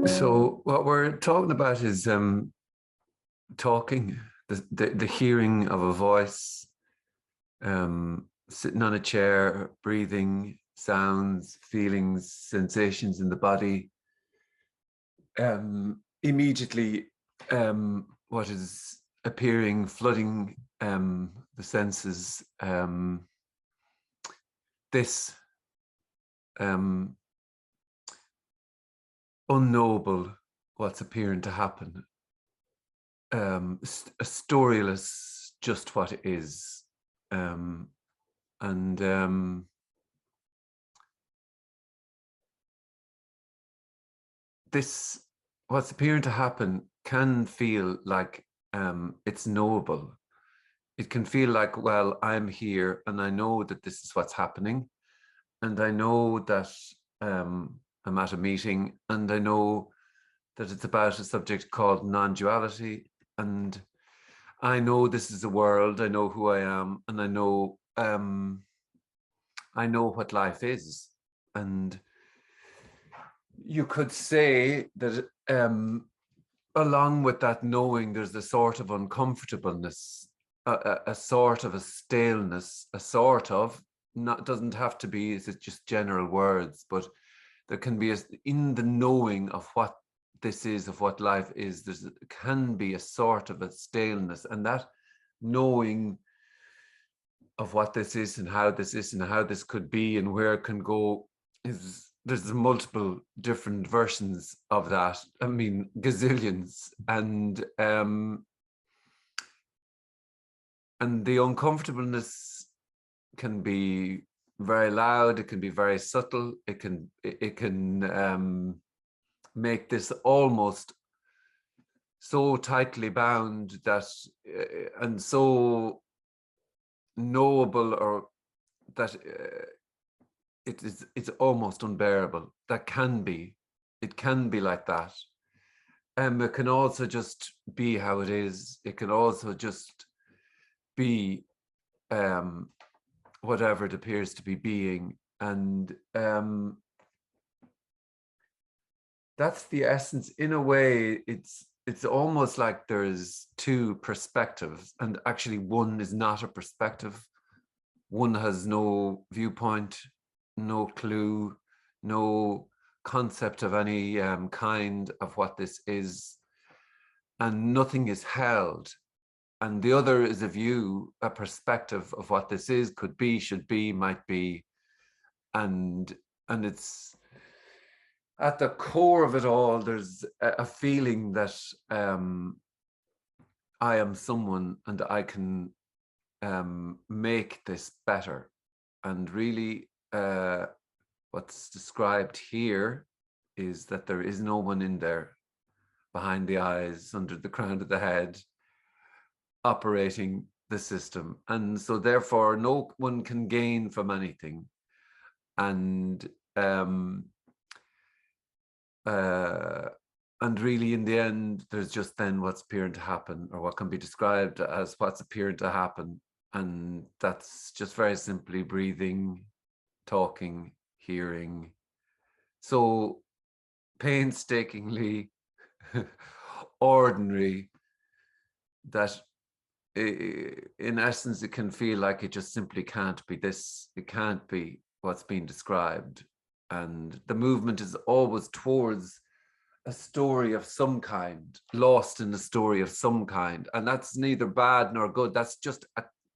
So what we're talking about is talking, the hearing of a voice, sitting on a chair, breathing, sounds, feelings, sensations in the body. Immediately, what is appearing, flooding the senses. This um, unknowable, what's appearing to happen. A storyless, just what it is. Um, and this, what's appearing to happen, can feel like it's knowable. It can feel like, well, I'm here and I know that this is what's happening. And I know that I'm at a meeting and I know that it's about a subject called non-duality. And I know this is a world, I know who I am, and I know what life is. And you could say that along with that knowing, there's a sort of uncomfortableness, a sort of a staleness, a sort of, not doesn't have to be, it's just general words, but there can be, in the knowing of what this is, of what life is, there can be a sort of a staleness, and that knowing of what this is and how this is and how this could be and where it can go is, there's multiple different versions of that. I mean, gazillions. And the uncomfortableness can be very loud, it can be very subtle, it can make this almost so tightly bound that and so knowable, or that it's almost unbearable. That can be, it can be like that. It can also just be how it is. It can also just be whatever it appears to be being. And that's the essence. In a way, it's almost like there's two perspectives, and actually one is not a perspective. One has no viewpoint, no clue, no concept of any kind of what this is, and nothing is held. And the other is a view, a perspective of what this is, could be, should be, might be. And it's at the core of it all, there's a feeling that I am someone and I can make this better. And really, what's described here is that there is no one in there, behind the eyes, under the crown of the head, operating the system. And so therefore no one can gain from anything. And uh, and really, in the end, there's just then what's appearing to happen, or what can be described as what's appearing to happen. And that's just very simply breathing, talking, hearing. So painstakingly ordinary, that in essence, it can feel like it just simply can't be this. It can't be what's being described. And the movement is always towards a story of some kind, lost in a story of some kind. And that's neither bad nor good. That's just,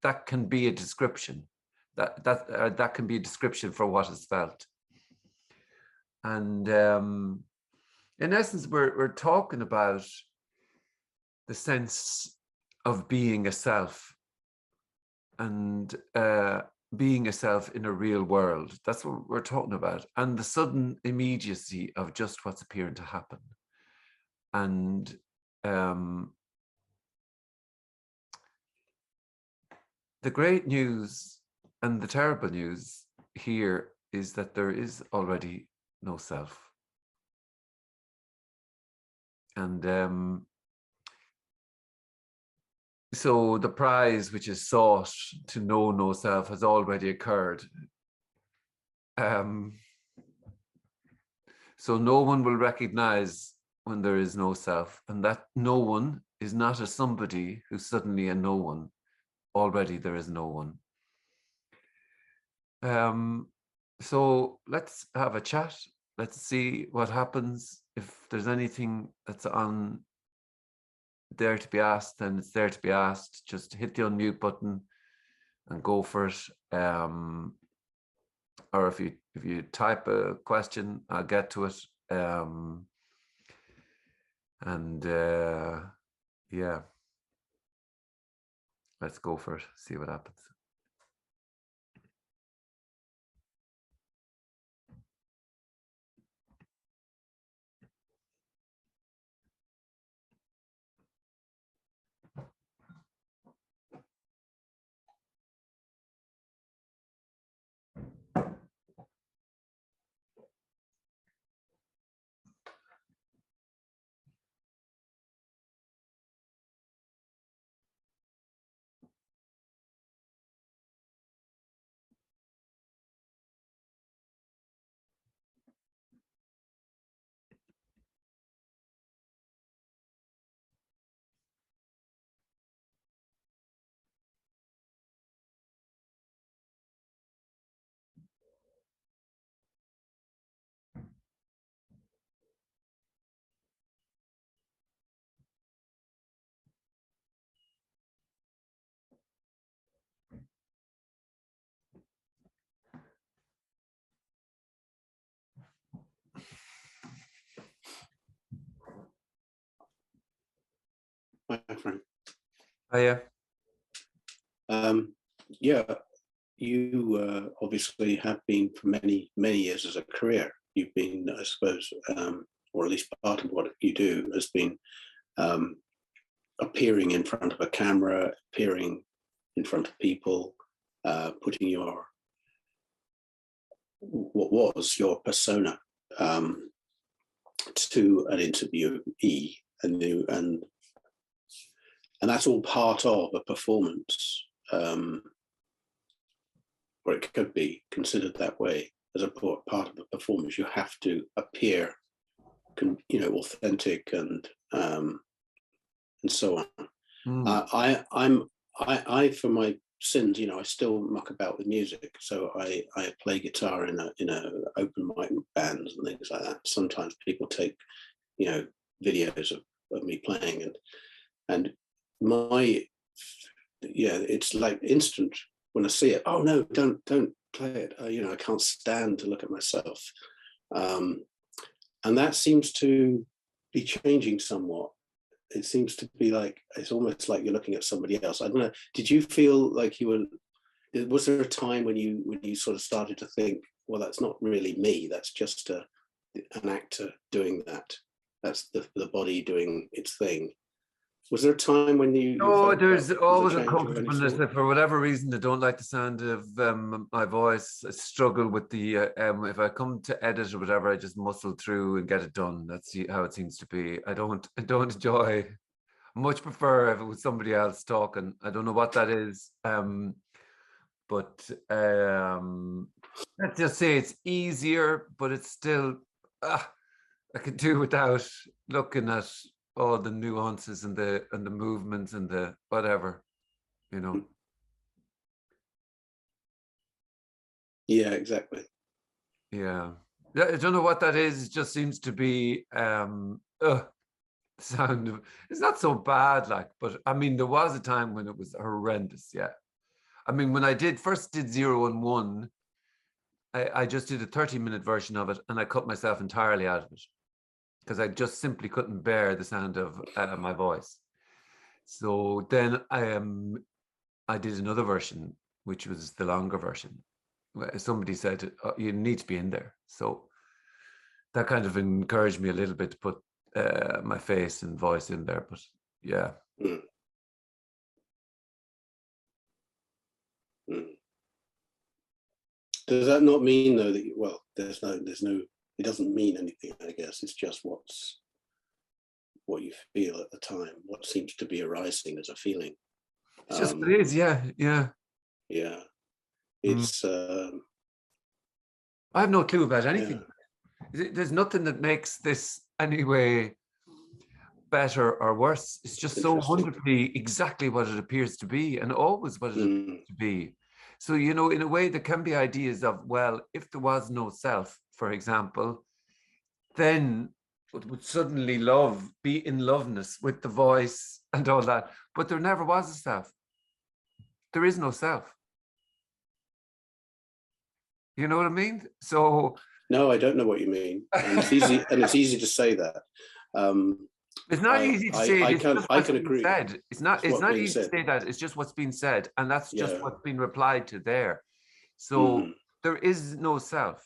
that can be a description. That can be a description for what is felt. And in essence, we're talking about the sense of being a self, and being a self in a real world. That's what we're talking about. And the sudden immediacy of just what's appearing to happen. And the great news and the terrible news here is that there is already no self. And so the prize which is sought to know no self has already occurred. So no one will recognize when there is no self, and that no one is not a somebody who's suddenly a no one. Already there is no one. So let's have a chat. Let's see what happens. If there's anything that's on there to be asked, then it's there to be asked. Just hit the unmute button and go for it. Or if you type a question, I'll get to it. Yeah, let's go for it. See what happens. Hi, Frank. Oh, yeah. Yeah, you obviously have been for many, many years as a career. You've been, I suppose, or at least part of what you do has been appearing in front of a camera, appearing in front of people, putting what was your persona to an interviewee, and that's all part of a performance, or it could be considered that way as a part of a performance. You have to appear, authentic and so on. I for my sins, I still muck about with music. So I play guitar in a open mic bands and things like that. Sometimes people take, videos of me playing, and it's like instant when I see it. Oh no, don't play it. I can't stand to look at myself, and that seems to be changing somewhat. It seems to be like it's almost like you're looking at somebody else. I don't know. Did you feel like you were? Was there a time when you sort of started to think, well, that's not really me. That's just an actor doing that. That's the body doing its thing. Was there a time when you felt there's always a uncomfortableness. For whatever reason, I don't like the sound of my voice. I struggle with the if I come to edit or whatever, I just muscle through and get it done. That's how it seems to be. I don't enjoy. I much prefer if it was somebody else talking. I don't know what that is. But let's just say it's easier, but it's still I could do without looking at all the nuances and the movements and the whatever, Yeah, exactly. Yeah, I don't know what that is. It just seems to be sound of, it's not so bad, but I mean, there was a time when it was horrendous. Yeah, I mean, when I first did 0 and 1, I just did a 30-minute version of it, and I cut myself entirely out of it because I just simply couldn't bear the sound of my voice. So then I did another version, which was the longer version. Somebody said, oh, you need to be in there. So that kind of encouraged me a little bit to put my face and voice in there. But yeah. Mm. Mm. Does that not mean though that there's no it doesn't mean anything, I guess. It's just what you feel at the time, what seems to be arising as a feeling. It's just what it is, yeah. It's I have no clue about anything. There's nothing that makes this anyway better or worse. It's just so wonderfully exactly what it appears to be, and always what it appears to be. So, you know, in a way, there can be ideas of, well, if there was no self, for example, then it would suddenly be in loveness with the voice and all that. But there never was a self. There is no self. You know what I mean? So no, I don't know what you mean. And it's easy, and it's easy to say that. It's not easy to say. I can agree. Said. It's not easy to say that. It's just what's been said, and that's just what's been replied to there. So there is no self.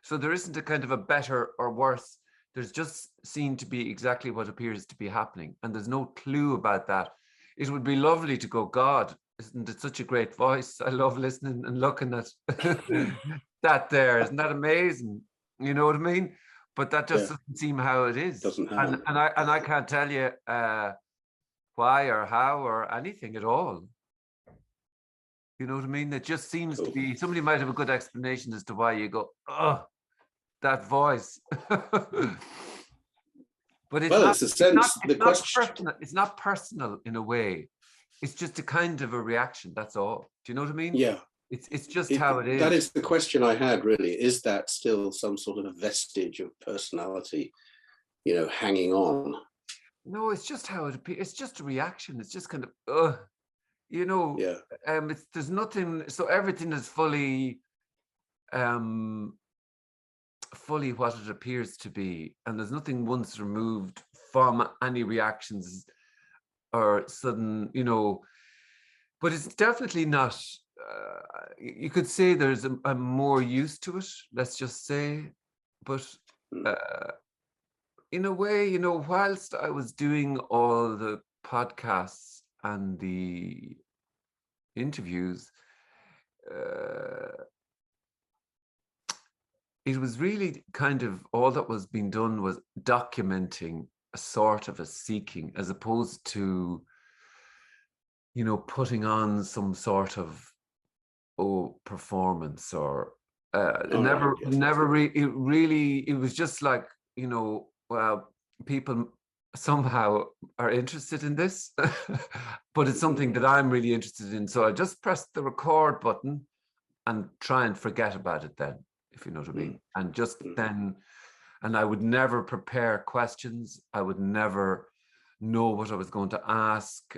So there isn't a kind of a better or worse. There's just seen to be exactly what appears to be happening, and there's no clue about that. It would be lovely to go, God, isn't it such a great voice? I love listening and looking at that there. Isn't that amazing? You know what I mean? But that just doesn't seem how it is. And I can't tell you why or how or anything at all. You know what I mean? It just seems to be, somebody might have a good explanation as to why you go, oh, that voice. But it's not personal in a way. It's just a kind of a reaction. That's all. Do you know what I mean? Yeah. It's just how it is. That is the question I had, really. Is that still some sort of a vestige of personality, you know, hanging on? No, it's just how it appears. It's just a reaction. It's just kind of, you know, there's nothing. So everything is fully what it appears to be, and there's nothing once removed from any reactions or sudden, you know. But it's definitely not. You could say there's I'm more used to it, let's just say, but in a way, you know, whilst I was doing all the podcasts and the interviews, it was really kind of all that was being done was documenting a sort of a seeking, as opposed to, you know, putting on some sort of performance or it was just like, you know, well, people somehow are interested in this, but it's something that I'm really interested in. So I just pressed the record button and try and forget about it then, if you know what I mean. And just then, and I would never prepare questions. I would never know what I was going to ask.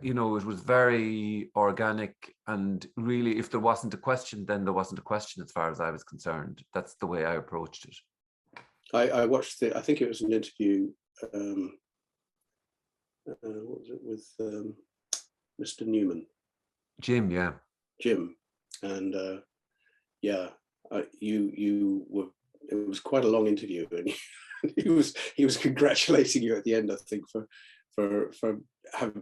You know, it was very organic, and really, if there wasn't a question, then there wasn't a question as far as I was concerned. That's the way I approached it. I watched I think it was an interview, what was it, with Mr. Newman? Jim, yeah. Jim, and you were. It was quite a long interview, and he was congratulating you at the end, I think, for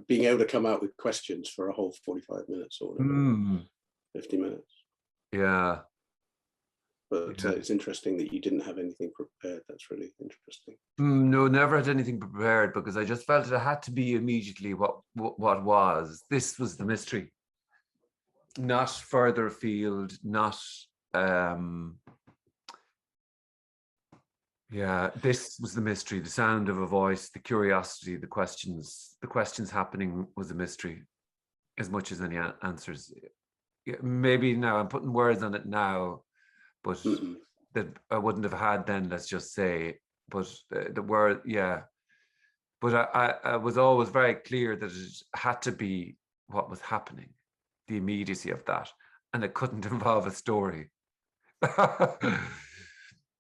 being able to come out with questions for a whole 45 minutes or whatever, 50 minutes. Yeah. But it's interesting that you didn't have anything prepared. That's really interesting. No, never had anything prepared, because I just felt it had to be immediately what was. This was the mystery. Not further afield, not this was the mystery, the sound of a voice, the curiosity, the questions happening was a mystery as much as any answers. Maybe now I'm putting words on it now, but that I wouldn't have had then, let's just say. But the word, but I was always very clear that it had to be what was happening, the immediacy of that, and it couldn't involve a story.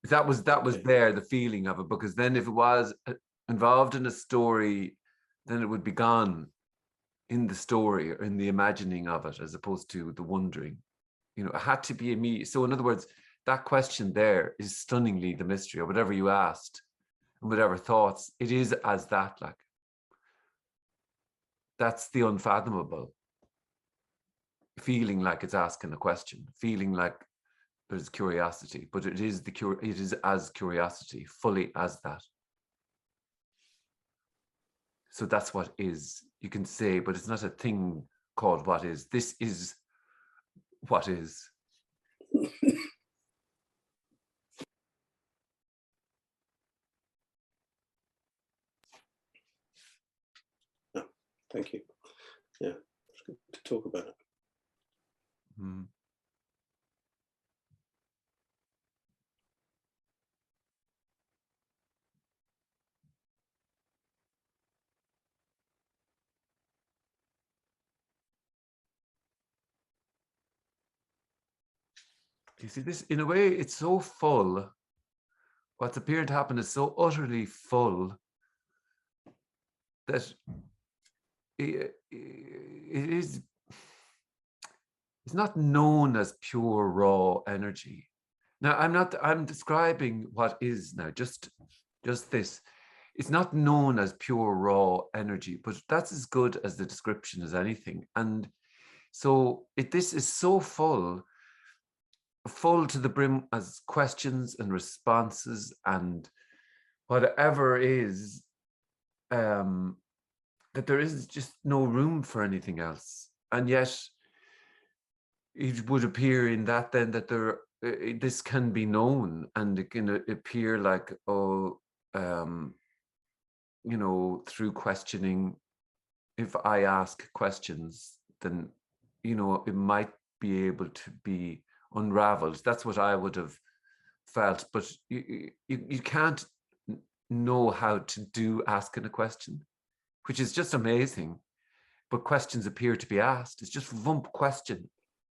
That was there, the feeling of it, because then if it was involved in a story, then it would be gone in the story or in the imagining of it, as opposed to the wondering. You know, it had to be immediate. So in other words, that question there is stunningly the mystery, or whatever you asked and whatever thoughts, it is as that, like, that's the unfathomable. Feeling like it's asking a question, feeling like there's curiosity, but it is as curiosity, fully as that. So that's what is, you can say, but it's not a thing called what is. This is what is. Thank you. Yeah, it's good to talk about it. Mm. You see, this, in a way, it's so full. What's appearing to happen is so utterly full that it is, it's not known as pure raw energy. Now, I'm describing what is now, just this. It's not known as pure raw energy, but that's as good as the description as anything. And so this is so full to the brim as questions and responses and whatever is, that there is just no room for anything else. And yet it would appear in that then that this can be known, and it can appear like, oh, you know, through questioning, if I ask questions, then, you know, it might be able to be unraveled. That's what I would have felt. But you can't know how to do asking a question, which is just amazing. But questions appear to be asked. It's just vump question,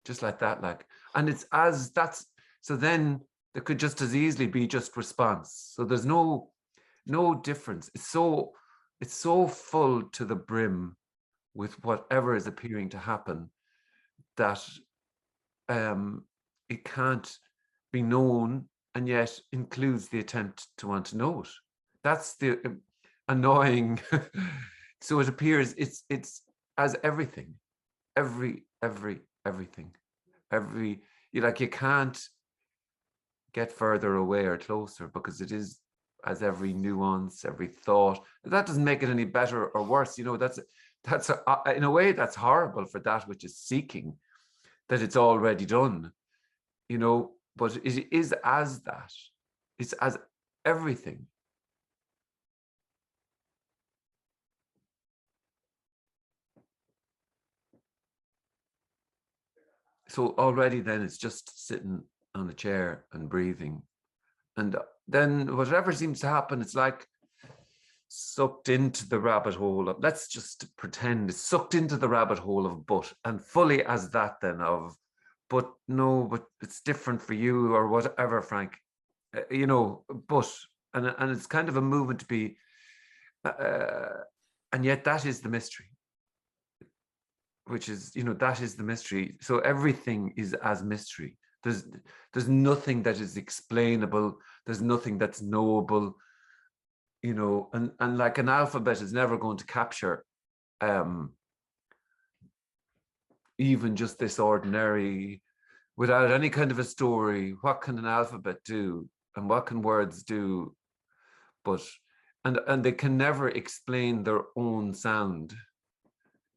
just like that. Like, and it's as that's, so then there could just as easily be just response. So there's no difference. It's so full to the brim with whatever is appearing to happen that it can't be known, and yet includes the attempt to want to know it. That's the annoying. So it appears it's as everything, everything, you can't get further away or closer, because it is as every nuance, every thought. That doesn't make it any better or worse. You know, that's in a way that's horrible for that which is seeking, that it's already done, you know, but it is as that. It's as everything. So already then it's just sitting on a chair and breathing. And then whatever seems to happen, it's like sucked into the rabbit hole of, let's just pretend it's sucked into the rabbit hole of but, and fully as that then of, but no, but it's different for you or whatever, Frank, you know, but, and it's kind of a movement to be, and yet that is the mystery, which is, you know, that is the mystery. So everything is as mystery. There's nothing that is explainable. There's nothing that's knowable, you know, and like an alphabet is never going to capture even just this ordinary, without any kind of a story. What can an alphabet do, and what can words do? But and they can never explain their own sound.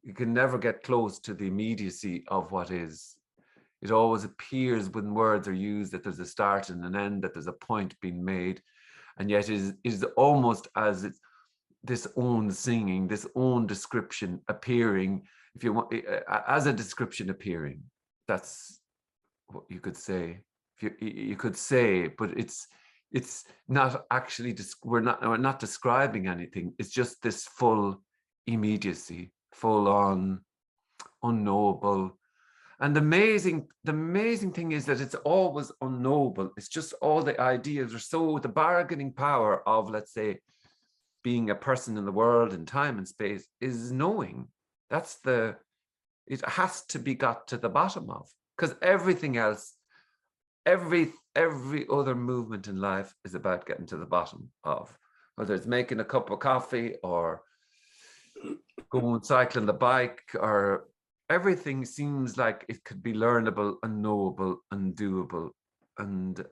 You can never get close to the immediacy of what is. It always appears when words are used that there's a start and an end, that there's a point being made, and yet it is almost as it's this own singing, this own description appearing, if you want, as a description appearing. That's what you could say. If you could say, but it's not actually. We're not describing anything. It's just this full immediacy, full on, unknowable. And the amazing thing is that it's always unknowable. It's just all the ideas are so, the bargaining power of, let's say, being a person in the world in time and space is knowing. That's it has to be got to the bottom of, because everything else, every other movement in life is about getting to the bottom of, whether it's making a cup of coffee or going cycling the bike, or everything seems like it could be learnable and knowable and doable, and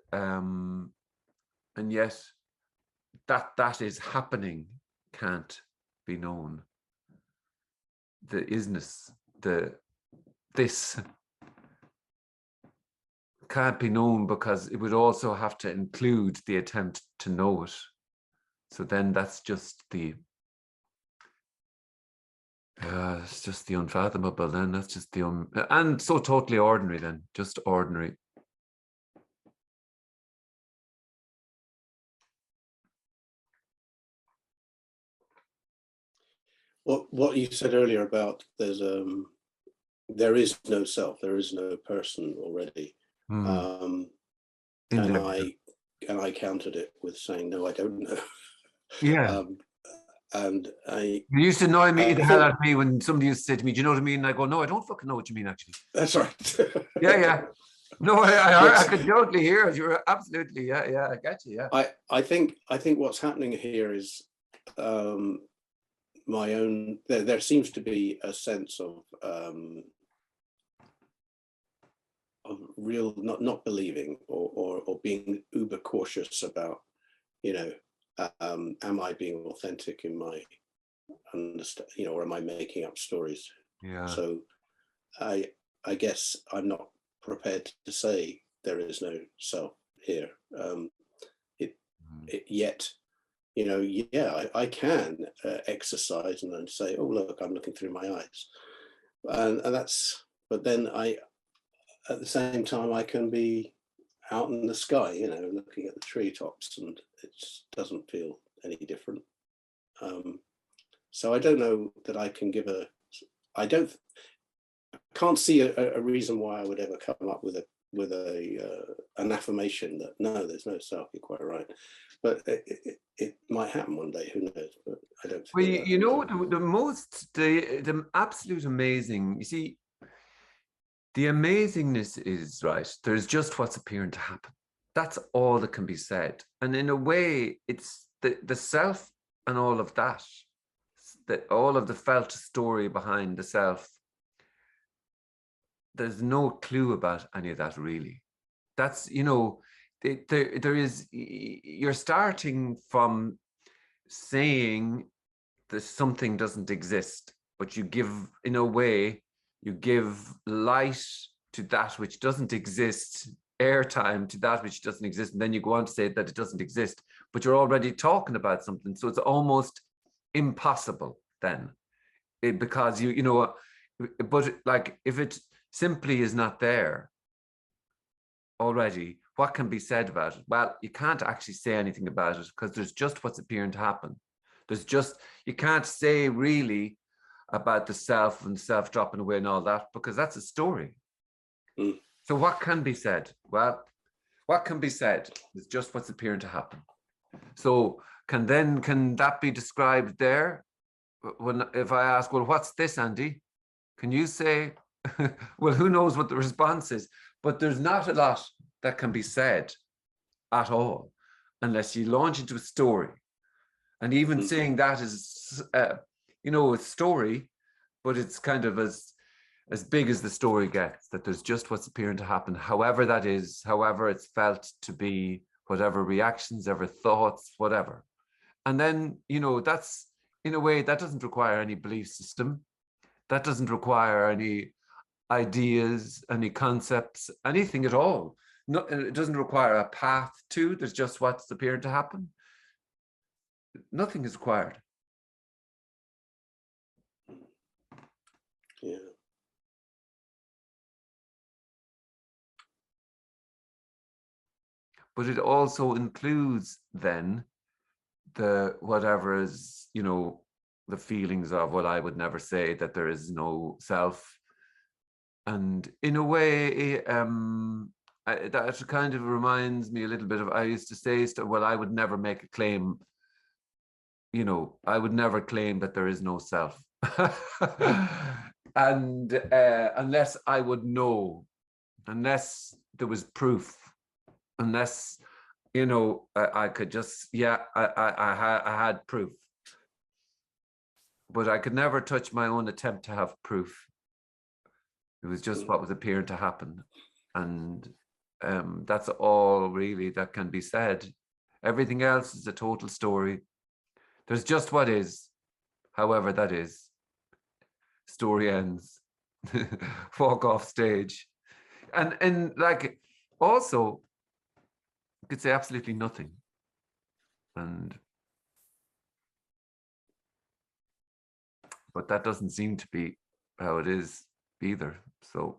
yet that is happening can't be known. The isness, this can't be known, because it would also have to include the attempt to know it. So then that's just It's just the unfathomable then. That's just the and so totally ordinary then, just ordinary. What you said earlier about there is no self, there is no person already. And I countered it with saying, no, I don't know. Yeah. And You used to annoy me the hell out of me when somebody used to say to me, do you know what I mean? And I go, no, I don't fucking know what you mean, actually. That's right. Yeah. No, I could totally hear it. You're absolutely, yeah, I get you, yeah. I think what's happening here is my own, there seems to be a sense of real not believing or being uber cautious about, you know, am I being authentic in my understand, you know, or am I making up stories? Yeah. So I guess I'm not prepared to say there is no self here. Yet, you know, yeah, I can exercise and then say, oh look, I'm looking through my eyes, and that's. But then at the same time, I can be out in the sky, you know, looking at the treetops, and it doesn't feel any different. So I don't know that I can give I can't see a reason why I would ever come up with an affirmation that no, there's no self. You're quite right, but it might happen one day. Who knows? But I don't. Well, you know, the absolute amazing. You see, the amazingness is right. There's just what's appearing to happen. That's all that can be said, and in a way, it's the self and all of that. All of the felt story behind the self. There's no clue about any of that really. That's, you know, there is, you're starting from saying that something doesn't exist, but you give, in a way, you give light to that which doesn't exist, airtime to that which doesn't exist, and then you go on to say that it doesn't exist, but you're already talking about something. So it's almost impossible then, because you know, but like if it simply is not there already, what can be said about it? Well, you can't actually say anything about it because there's just what's appearing to happen. There's just, you can't say really about the self and self dropping away and all that, because that's a story. So what can be said? Well, what can be said is just what's appearing to happen. So can that be described there? When, if I ask, well, what's this, Andy? Can you say, well, who knows what the response is? But there's not a lot that can be said at all unless you launch into a story. And even saying that is, you know, a story, but it's kind of as big as the story gets, that there's just what's appearing to happen, however that is, however it's felt to be, whatever reactions, ever thoughts, whatever. And then, you know, that's, in a way, that doesn't require any belief system. That doesn't require any ideas, any concepts, anything at all. No, it doesn't require a path to, there's just what's appeared to happen. Nothing is required. Yeah. But it also includes then the whatever is, you know, the feelings of what I would never say, that there is no self. And in a way, that kind of reminds me a little bit of, I used to say, well, I would never make a claim, you know, I would never claim that there is no self. And unless I would know, unless there was proof, unless, you know, I could just, yeah, I had proof. But I could never touch my own attempt to have proof. It was just what was appearing to happen. And that's all really that can be said. Everything else is a total story. There's just what is, however that is. Story ends. Walk off stage. And like, also, you could say absolutely nothing. but that doesn't seem to be how it is either. So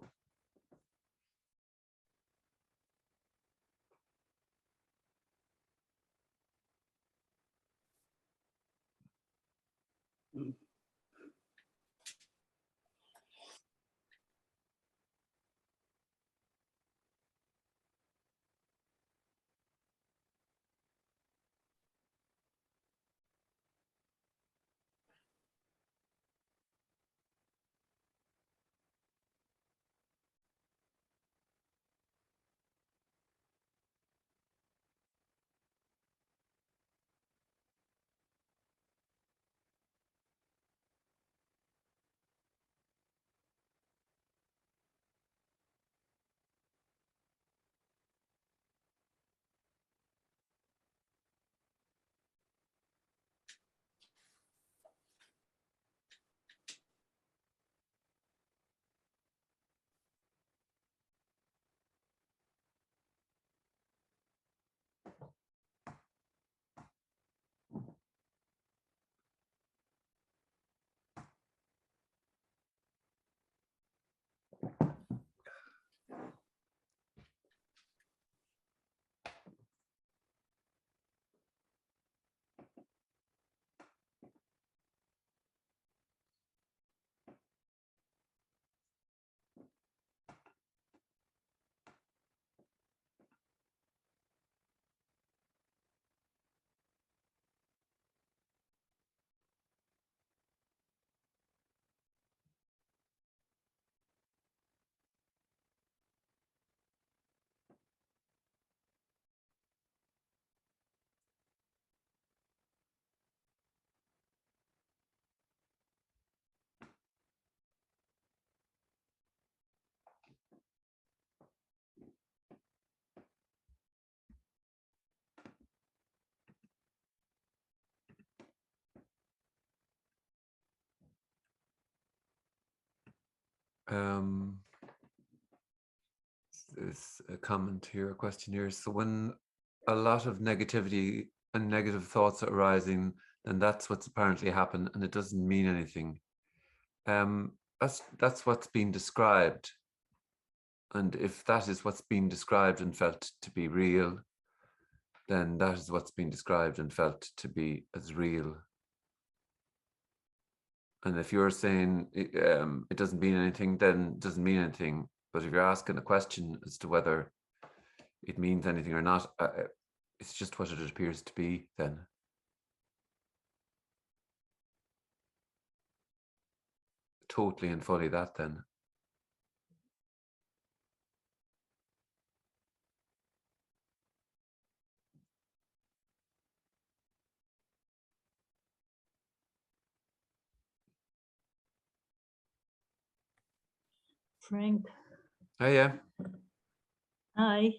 there's a comment here, a question here. So when a lot of negativity and negative thoughts are arising, then that's what's apparently happened, and it doesn't mean anything. That's what's being described. And if that is what's being described and felt to be real, then that is what's being described and felt to be as real. And if you're saying it doesn't mean anything, then it doesn't mean anything. But if you're asking a question as to whether it means anything or not, it's just what it appears to be then. Totally and fully that then. Frank. Oh yeah. Hi.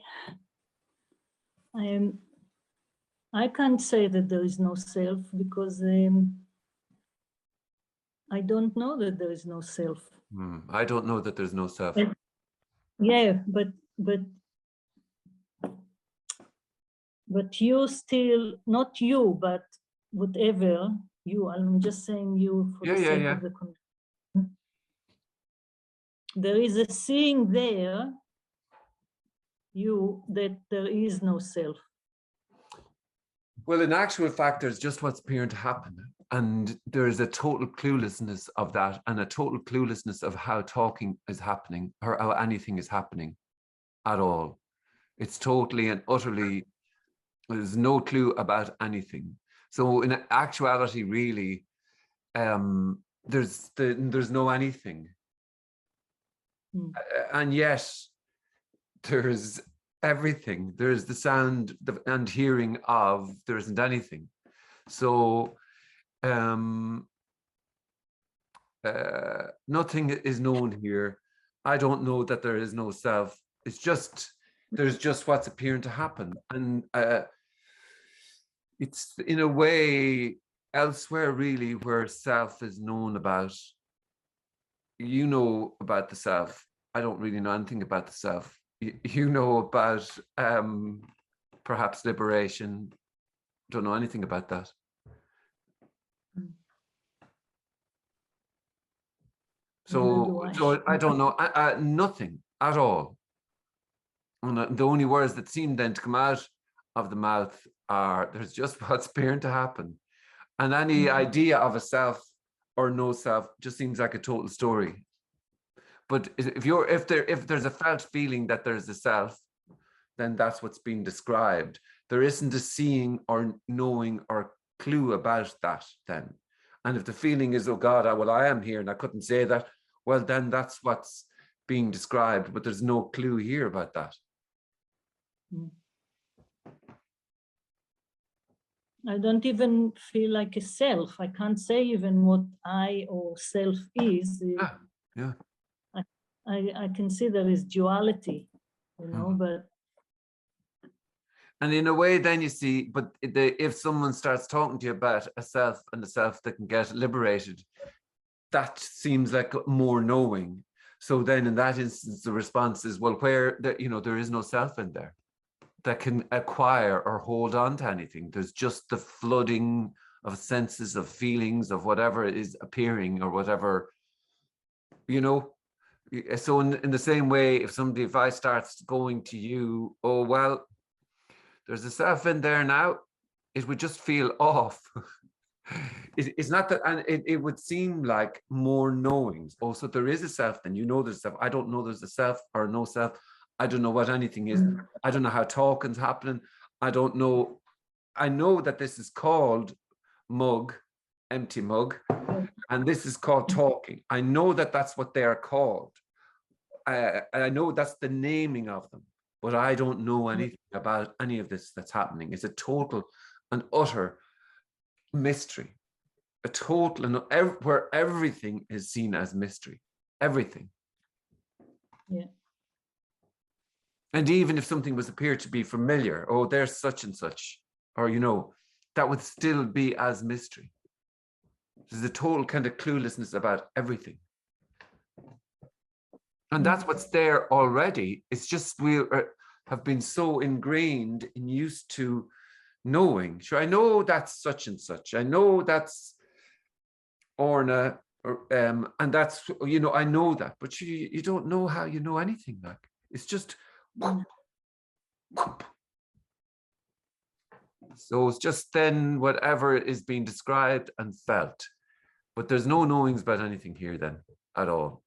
I can't say that there is no self because I don't know that there is no self. I don't know that there's no self. Yeah, but you still, not you, but whatever you, I'm just saying you for the sake of the conversation. There is a seeing there, you, that there is no self. Well, in actual fact, there's just what's appearing to happen. And there's a total cluelessness of that, and a total cluelessness of how talking is happening or how anything is happening at all. It's totally and utterly, there's no clue about anything. So in actuality, really, there's no anything. And yet there's everything. There's the sound and hearing of, there isn't anything. So nothing is known here. I don't know that there is no self. It's just, there's just what's appearing to happen. And it's in a way elsewhere really where self is known about. You know about the self. I don't really know anything about the self. You know about perhaps liberation. Don't know anything about that. So I don't know, nothing at all. And the only words that seem then to come out of the mouth are, there's just what's appearing to happen. And any idea of a self or no self just seems like a total story. But if there's a felt feeling that there's a self, then that's what's being described. There isn't a seeing or knowing or clue about that then. And if the feeling is, oh God, I am here and I couldn't say that, well, then that's what's being described, but there's no clue here about that. I don't even feel like a self. I can't say even what I or self is. Yeah. I can see there is duality, but. And in a way, then you see, but if someone starts talking to you about a self and a self that can get liberated, that seems like more knowing. So then in that instance, the response is, well, where there is no self in there that can acquire or hold on to anything. There's just the flooding of senses, of feelings, of whatever is appearing or whatever, So in the same way, if I start going to you, oh, well, there's a self in there now, it would just feel off. It's not that, and it would seem like more knowings. Oh, so there is a self, then there's a self. I don't know there's a self or no self. I don't know what anything is. I don't know how talking's happening. I don't know. I know that this is called mug, empty mug, and this is called talking. I know that that's what they are called. I know that's the naming of them, but I don't know anything about any of this that's happening. It's a total and utter mystery, a total and where everything is seen as mystery, everything. Yeah. And even if something was appeared to be familiar, oh, there's such and such, or that would still be as mystery. There's a total kind of cluelessness about everything. And that's what's there already. It's just we have been so ingrained and used to knowing. Sure, I know that's such and such. I know that's Orna, and that's, I know that. But you don't know how you know anything. Like, it's just whoop, whoop. So it's just then whatever is being described and felt. But there's no knowings about anything here then at all.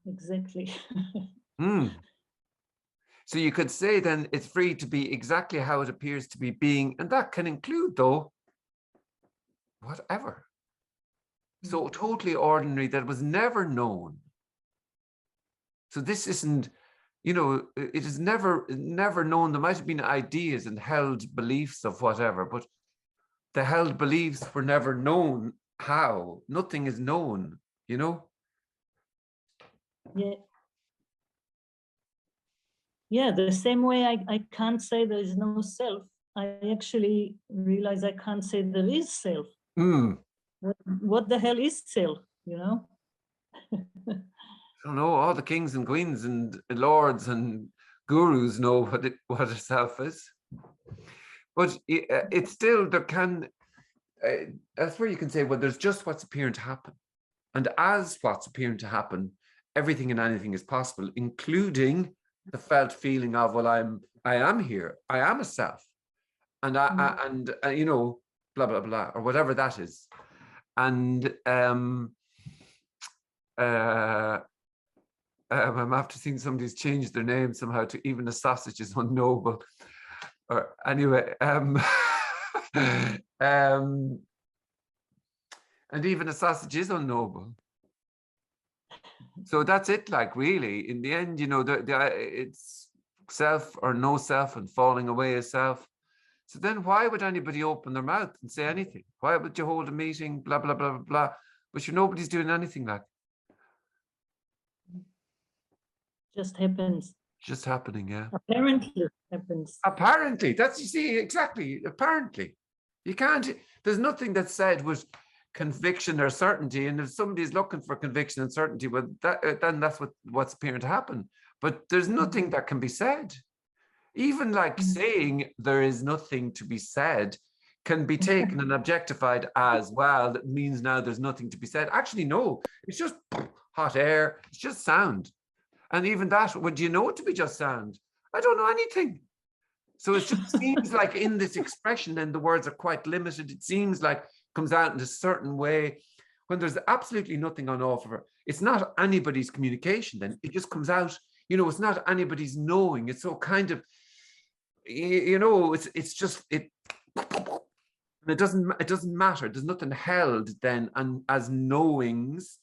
Exactly. So you could say then it's free to be exactly how it appears to be being, and that can include, though, whatever. So totally ordinary that was never known. So this isn't, it is never known. There might have been ideas and held beliefs of whatever, but the held beliefs were never known how. Nothing is known, Yeah. Yeah, the same way I can't say there is no self, I actually realize I can't say there is self. What the hell is self, I don't know, all the kings and queens and lords and gurus know what a self is. But it's still, there can, that's where you can say, well, there's just what's appearing to happen. And as what's appearing to happen, everything and anything is possible, including the felt feeling of, well, I am here, I am a self, and blah blah blah, or whatever that is. And I'm after seeing somebody's changed their name somehow to even a sausage is unknowable, or anyway, and even a sausage is unknowable. So that's it, like, really, in the end, it's self or no self and falling away as self. So then why would anybody open their mouth and say anything? Why would you hold a meeting, blah, blah, blah, blah, blah, but nobody's doing anything, like. Just happens. Just happening, yeah. Apparently happens. Apparently, that's, you see, exactly, apparently. You can't, there's nothing that's said with conviction or certainty, and if somebody's looking for conviction and certainty, well, then that's what's appearing to happen. But there's nothing that can be said. Even like saying there is nothing to be said can be taken and objectified as, well, that means now there's nothing to be said. Actually, no, it's just hot air, it's just sound. And even that, would you know it to be just sound? I don't know anything. So it just seems like in this expression, then the words are quite limited. It seems like it comes out in a certain way when there's absolutely nothing on offer. It's not anybody's communication then. It just comes out, you know, it's not anybody's knowing. It's so kind of, you know, it's just, it doesn't matter. There's nothing held then as knowings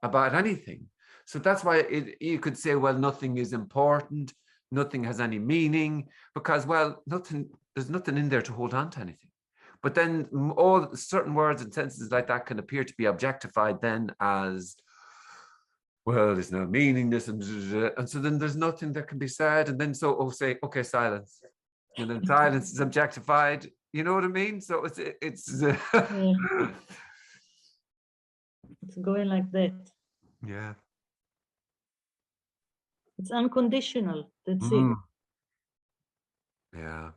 about anything. So that's why you could say, well, nothing is important, nothing has any meaning, because, well, there's nothing in there to hold on to anything. But then all certain words and sentences like that can appear to be objectified then as, well, there's no meaningness, and so then there's nothing that can be said. And then say, okay, silence. And then silence is objectified. You know what I mean? So it's Yeah. It's going like that. Yeah. It's unconditional. That's it. Yeah.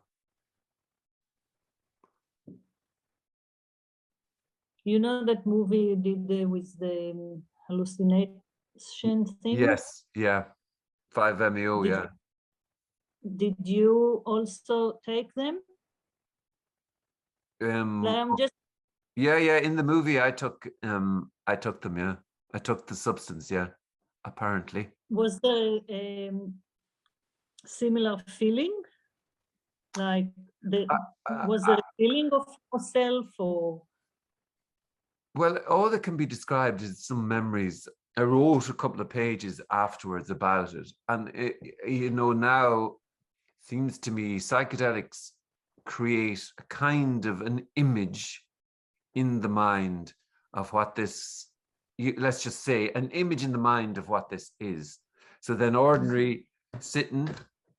You know that movie you did with the hallucination thing? Yes. Yeah. 5-MeO. Yeah. Did you also take them? I'm just. Yeah. In the movie, I took them. Yeah. I took the substance. Yeah. Apparently. Was there a similar feeling? Like was there a feeling of yourself, or? Well, all that can be described is some memories. I wrote a couple of pages afterwards about it, and you know, now seems to me psychedelics create a kind of an image in the mind of what this, let's just say, an image in the mind of what this is. So then ordinary sitting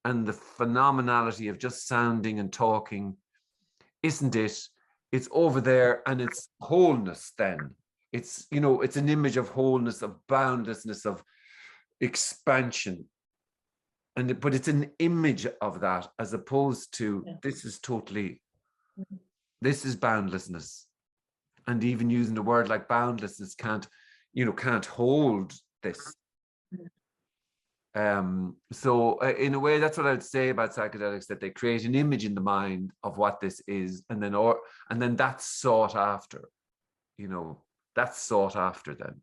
and the phenomenality of just sounding and talking isn't it. It's over there, and it's wholeness then. It's, you know, it's an image of wholeness, of boundlessness, of expansion. But it's an image of that, as opposed to this is totally, this is boundlessness. And even using a word like boundlessness can't hold this. So in a way, that's what I'd say about psychedelics, that they create an image in the mind of what this is, and then that's sought after, you know, that's sought after then.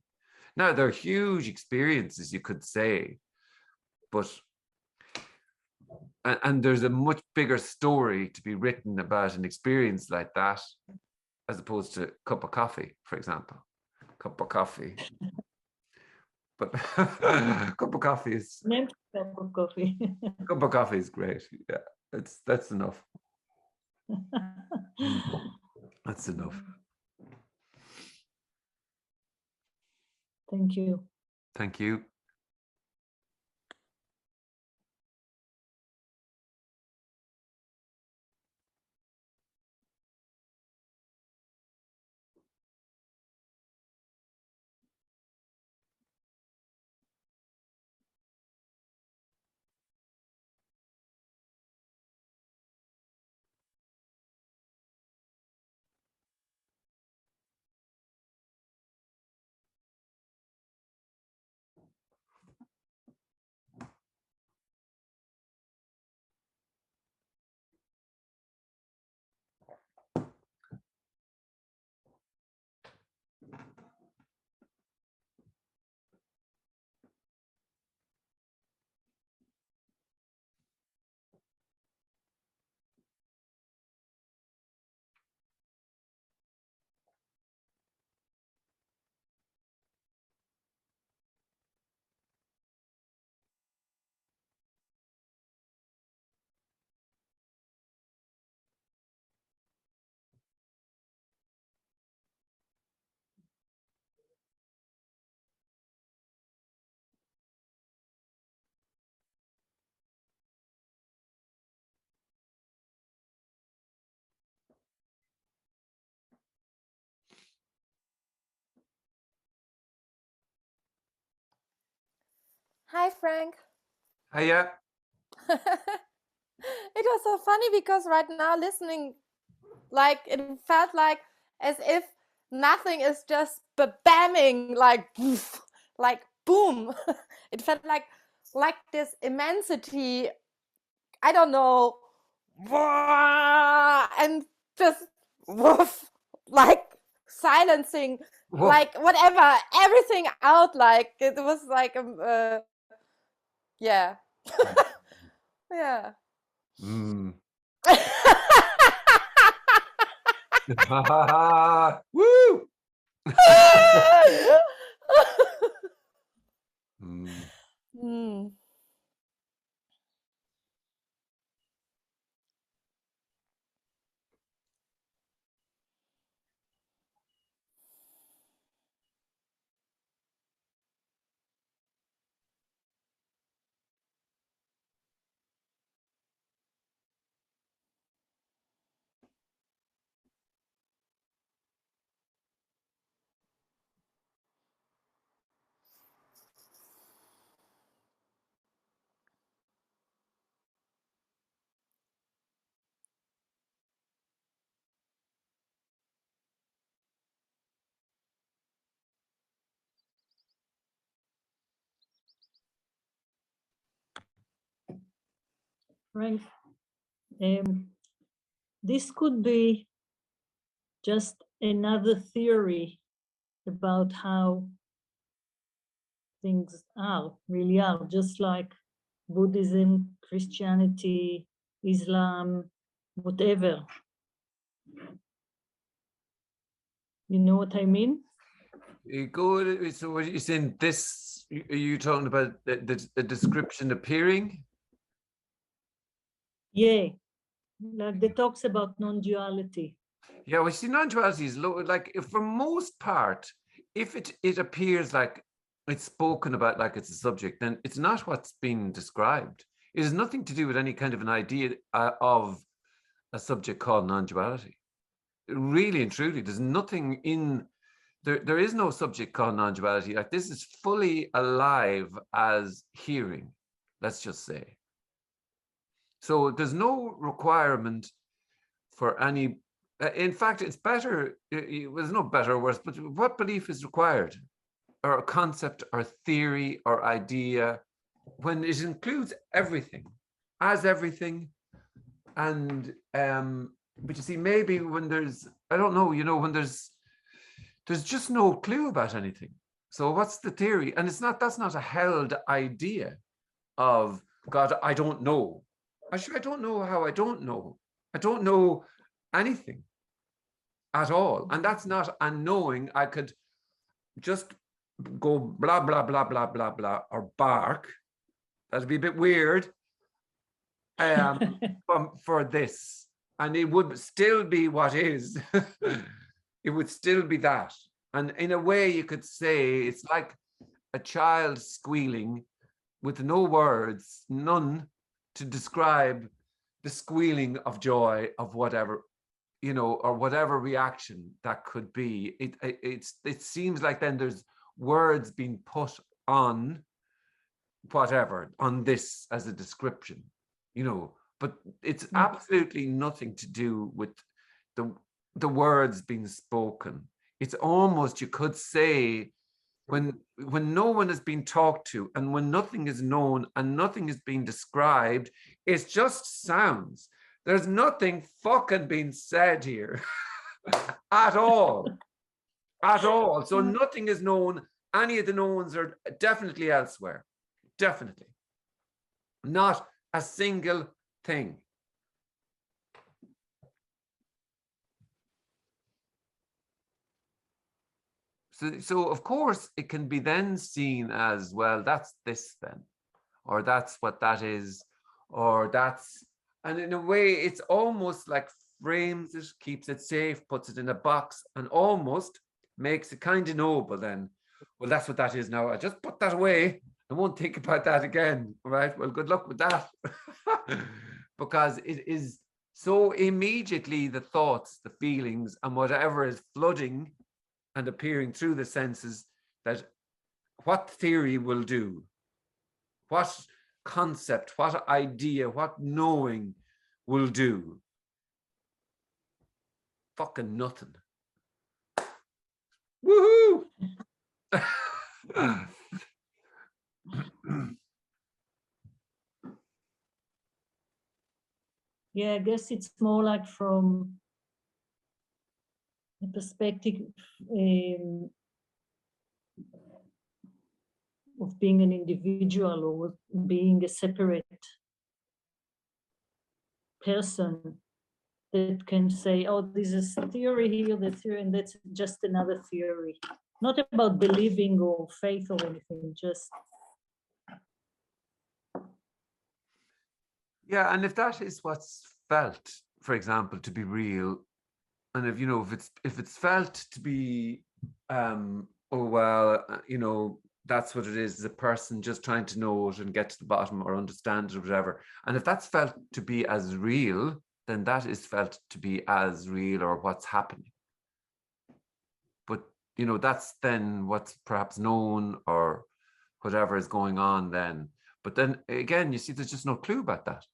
Now, they're huge experiences, you could say, but and there's a much bigger story to be written about an experience like that, as opposed to a cup of coffee, for example. Cup of coffee. But cup of coffee is cup of coffee. Cup of coffee is great. Yeah, that's enough. That's enough. Thank you. Thank you. Hi, Frank. Hiya. It was so funny because right now listening Like it felt like as if nothing is just bamming, like poof, like boom. It felt like this immensity. I don't know, and just woof, like silencing, Whoa. like whatever, everything out. Like it was like yeah. Yeah. Mm. Woo! Mm. Hmm. Frank, this could be just another theory about how things really are, just like Buddhism, Christianity, Islam, whatever. You know what I mean? So what you're saying, this, are you talking about the description appearing? Yeah, like the talks about non-duality. Yeah, well, see, non-duality is like, for most part, if it appears like it's spoken about like it's a subject, then it's not what's being described. It has nothing to do with any kind of an idea of a subject called non-duality. Really and truly, there's nothing in there. There is no subject called non-duality. Like, this is fully alive as hearing, let's just say. So there's no requirement for any. In fact, it's better. There's no better or worse, but what belief is required, or concept, or theory, or idea, when it includes everything, as everything, and but you see, maybe when there's, I don't know, when there's just no clue about anything. So what's the theory? And that's not a held idea of God. I don't know. I don't know how I don't know. I don't know anything at all. And that's not a knowing. I could just go blah, blah, blah, blah, blah, blah, or bark. That'd be a bit weird for this. And it would still be what is. It would still be that. And in a way, you could say it's like a child squealing with no words, none to describe the squealing of joy of whatever, or whatever reaction that could be. It seems like then there's words being put on whatever, on this as a description, but it's absolutely nothing to do with the words being spoken. It's almost, you could say, when no one is being talked to, and when nothing is known and nothing is being described, it's just sounds. There's nothing fucking being said here at all. At all. So nothing is known. Any of the knowns are definitely elsewhere. Definitely. Not a single thing. So of course, it can be then seen as, well, that's this then, or that's what that is, or that's, and in a way, it's almost like frames it, keeps it safe, puts it in a box, and almost makes it kind of noble then. Well, that's what that is now. I just put that away. I won't think about that again. All right. Well, good luck with that. Because it is so immediately the thoughts, the feelings, and whatever is flooding and appearing through the senses, that what theory will do, what concept, what idea, what knowing will do. fucking nothing. Woohoo! Yeah, I guess it's more like from the perspective of being an individual or being a separate person that can say, oh, this is a theory here, the theory, and that's just another theory. Not about believing or faith or anything, just. Yeah, and if that is what's felt, for example, to be real, and if, you know, if it's felt to be, oh, well, you know, that's what it is a person just trying to know it and get to the bottom or understand it or whatever. And if that's felt to be as real, then that is felt to be as real or what's happening. But, you know, that's then what's perhaps known or whatever is going on then. But then again, you see, there's just no clue about that.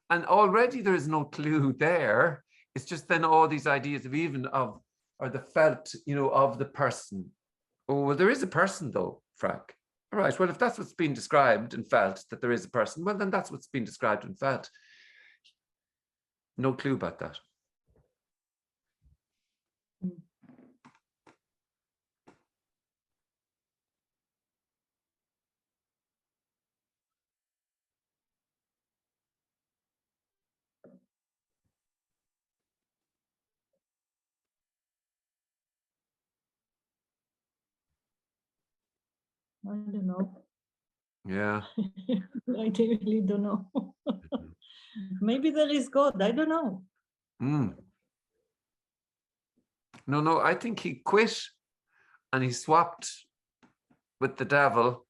And already there is no clue there. It's just then all these ideas of even of, or the felt, you know, of the person. Oh, well, there is a person though, Frank. All right, well, if that's what's been described and felt, that there is a person, well, then that's what's been described and felt. No clue about that. I don't know. Yeah. I really don't know. Maybe there is God. I don't know. No, I think he quit and he swapped with the devil.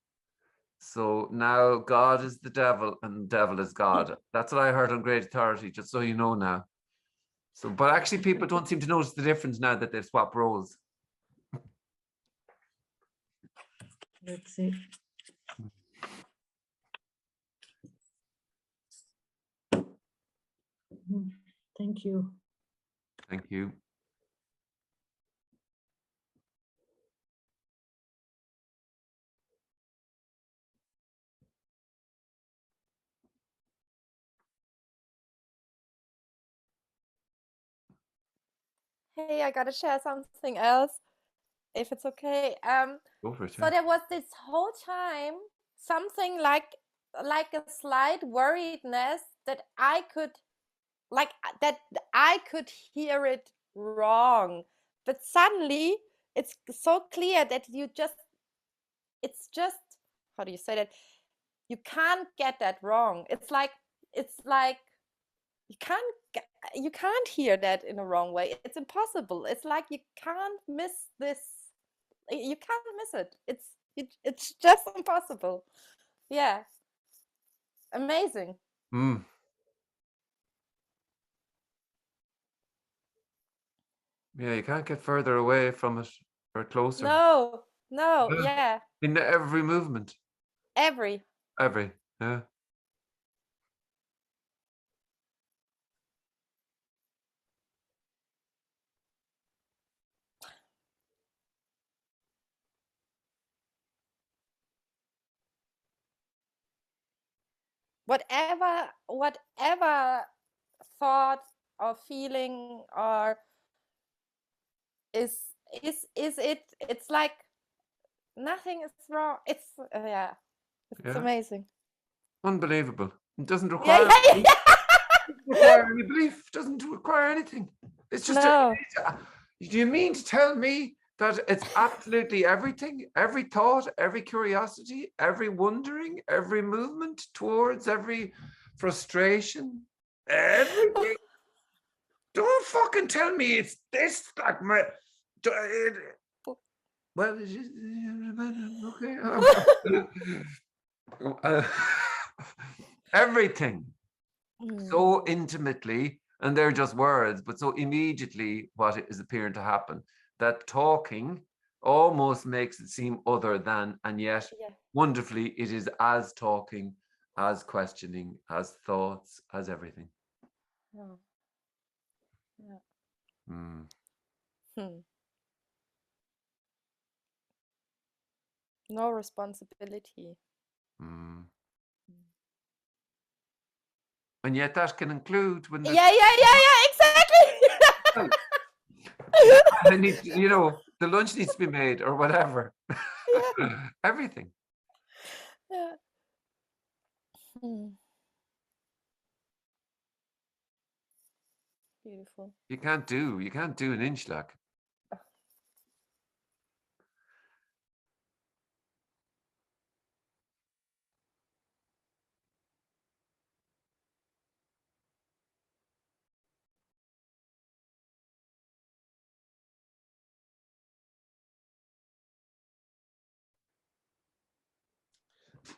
So now God is the devil and the devil is God. That's what I heard on Great Authority, just so you know now. So, but actually people don't seem to notice the difference now that they've swapped roles. Let's see. Thank you. Thank you. Hey, I gotta share something else, if it's okay. Go for it, So yeah. there was this whole time something like a slight worriedness that I could hear it wrong. But suddenly it's so clear that it's just, how do you say that? You can't get that wrong. It's like you can't hear that in a wrong way. It's impossible. It's like you can't miss this. You can't miss it. It's just impossible. Yeah. Amazing. Yeah, you can't get further away from it or closer. No, yeah. In every movement. Every. Yeah. Whatever thought or feeling or is it's like nothing is wrong. It's yeah. It's amazing. Unbelievable. It doesn't Yeah, require yeah. require any belief. It doesn't require anything. It's just No. do you mean to tell me that it's absolutely everything, every thought, every curiosity, every wondering, every movement towards, every frustration, everything? Don't fucking tell me it's this, like my well, okay. Everything so intimately, and they're just words, but so immediately what is appearing to happen, that talking almost makes it seem other than, and yet wonderfully it is as talking, as questioning, as thoughts, as everything. Yeah. Mm. No responsibility. Mm. And yet that can include when there's Exactly. I need, you know, the lunch needs to be made or whatever. Yeah. Everything. Yeah. Beautiful. You can't do an inch like.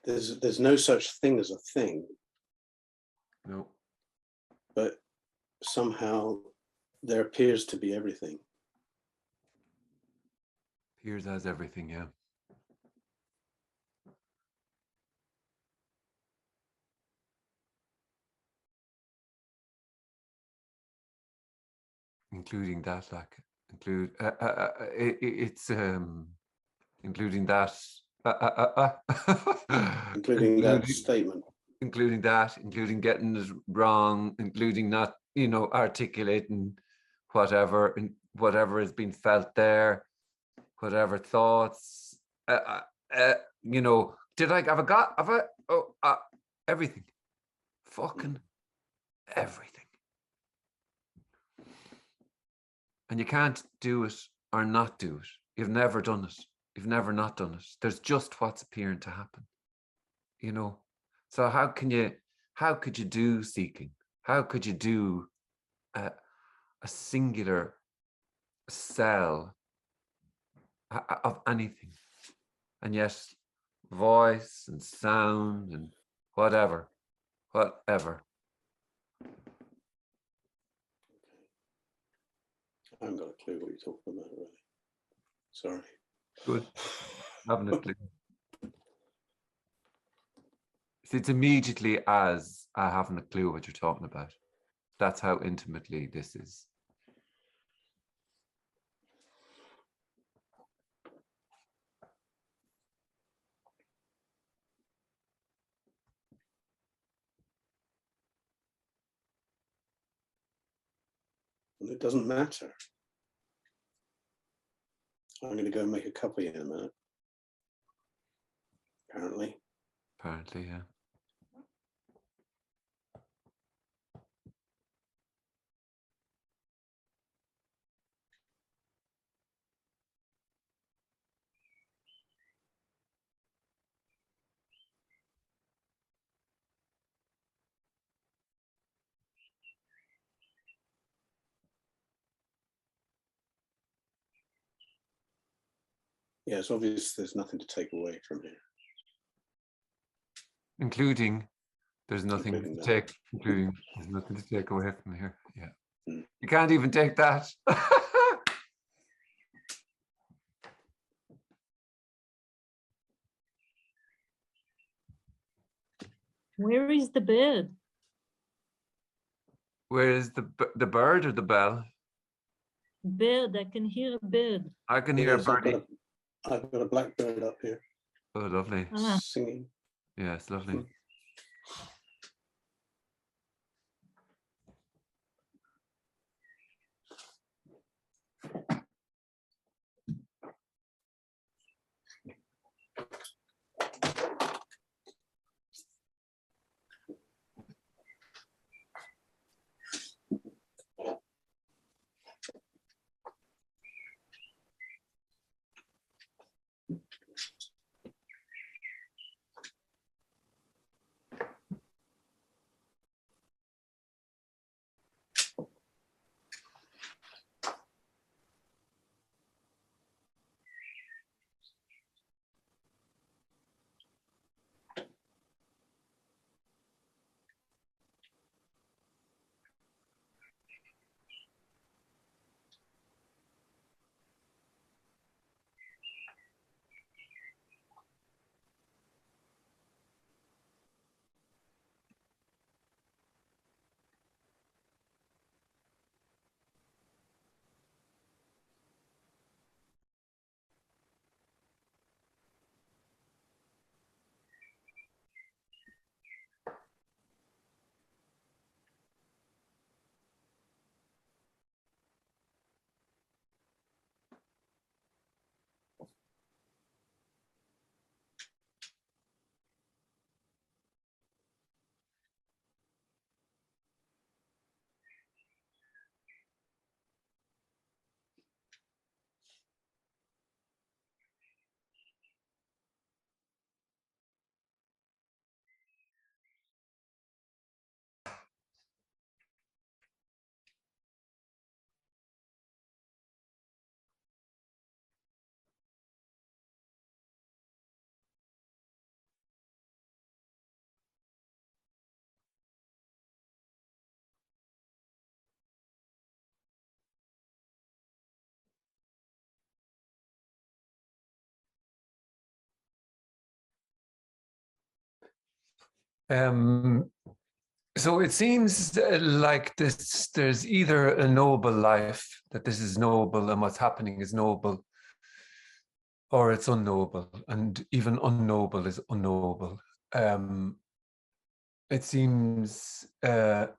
There's no such thing as a thing. No. But somehow there appears to be everything. Here's as everything, yeah. Including that, like, it's including that, Including that statement. Including that, including getting it wrong, including not, you know, articulating whatever has been felt there, whatever thoughts, you know, everything, fucking everything. And you can't do it or not do it. You've never done it. You've never not done it. There's just what's appearing to happen, you know. So how could you do seeking? How could you do a singular cell of anything? And yet voice and sound and whatever. I haven't got a clue what you're talking about, really. Sorry. Good. Haven't a clue. It's immediately as I haven't a clue what you're talking about. That's how intimately this is. And it doesn't matter. I'm going to go and make a copy in a minute. Apparently, Yeah. yeah, it's obvious there's nothing to take away from here. Including there's nothing Including to that. take, including there's nothing to take away from here. Yeah. Mm. You can't even take that. Where is the bird? Where is the bird or the bell? Bird, I can hear a bird. I can hear a Yes, birdie. I've got a blackbird up here. Oh, lovely. Singing. Yeah, it's lovely. So it seems like there's either a noble life, that this is noble and what's happening is noble, or it's unknowable, and even unknowable is unknowable. It seems that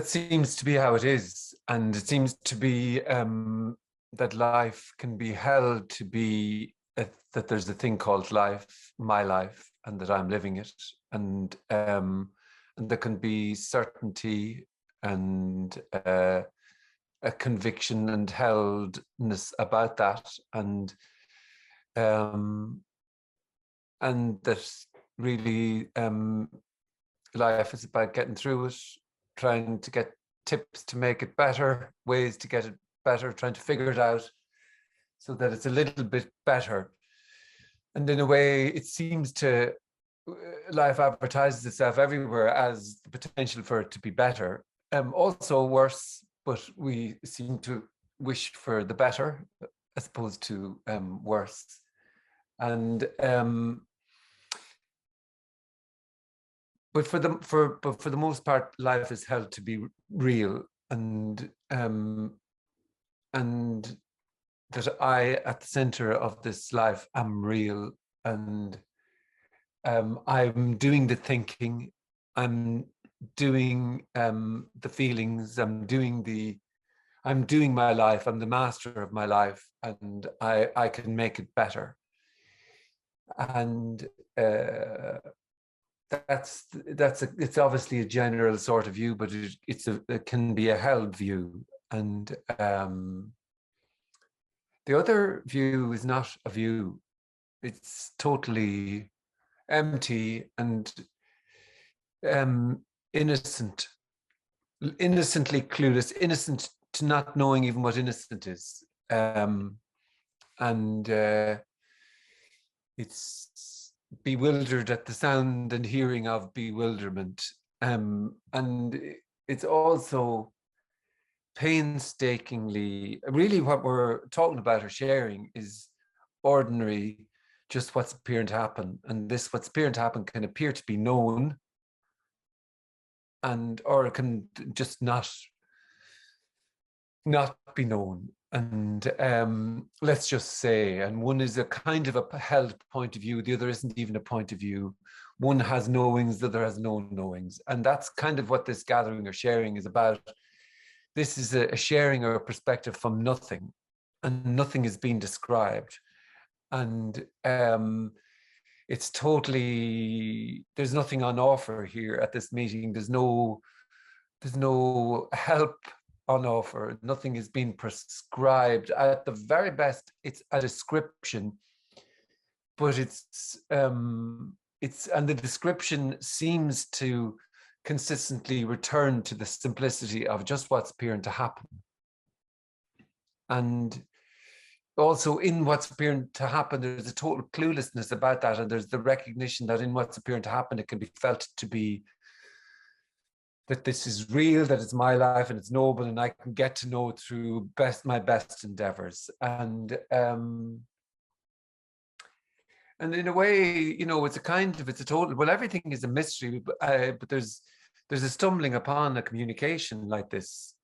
seems to be how it is, and it seems to be that life can be held to be that there's a thing called life, my life, and that I'm living it, and there can be certainty and a conviction and heldness about that, and that really life is about getting through it, trying to get tips to make it better, ways to get it better, trying to figure it out so that it's a little bit better. And in a way, it seems to, life advertises itself everywhere as the potential for it to be better. Also worse, but we seem to wish for the better as opposed to worse. And but for the most part, life is held to be real, and that I, at the center of this life, am real, and I'm doing the thinking, I'm doing the feelings, I'm doing my life, I'm the master of my life, and I can make it better. And it's obviously a general sort of view, but it can be a held view. And the other view is not a view. It's totally empty and innocently clueless, innocent to not knowing even what innocent is. It's bewildered at the sound and hearing of bewilderment. And it's also painstakingly, really what we're talking about or sharing is ordinary, just what's appearing to happen. And this what's appearing to happen can appear to be known, or it can just not be known. And let's just say, and one is a kind of a held point of view, the other isn't even a point of view. One has knowings, the other has no knowings. And that's kind of what this gathering or sharing is about. This is a sharing or a perspective from nothing, and nothing is being described. And it's totally, there's nothing on offer here at this meeting. There's no help on offer. Nothing is being prescribed. At the very best, it's a description, but it's and the description seems to consistently return to the simplicity of just what's appearing to happen. And also in what's appearing to happen, there's a total cluelessness about that, and there's the recognition that in what's appearing to happen, it can be felt to be that this is real, that it's my life and it's noble, and I can get to know it through my best endeavors. And in a way, you know, it's a total, well, everything is a mystery, but there's a stumbling upon a communication like this.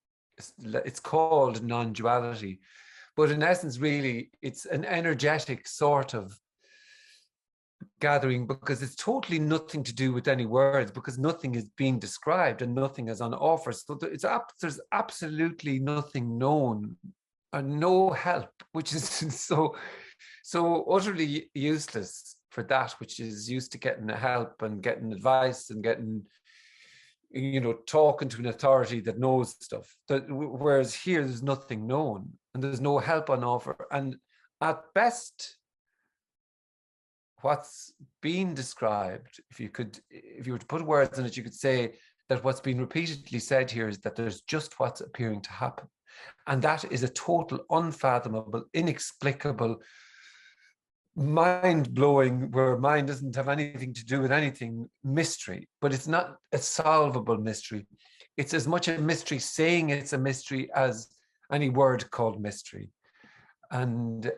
It's called non-duality, but in essence, really, it's an energetic sort of gathering, because it's totally nothing to do with any words, because nothing is being described and nothing is on offer. So there's absolutely nothing known and no help, which is so utterly useless for that which is used to getting help and getting advice and getting, you know, talking to an authority that knows stuff. Whereas here there's nothing known and there's no help on offer. And at best, what's being described, if you were to put words on it, you could say that what's been repeatedly said here is that there's just what's appearing to happen. And that is a total, unfathomable, inexplicable, mind-blowing, where mind doesn't have anything to do with anything, mystery. But it's not a solvable mystery. It's as much a mystery saying it's a mystery as any word called mystery. And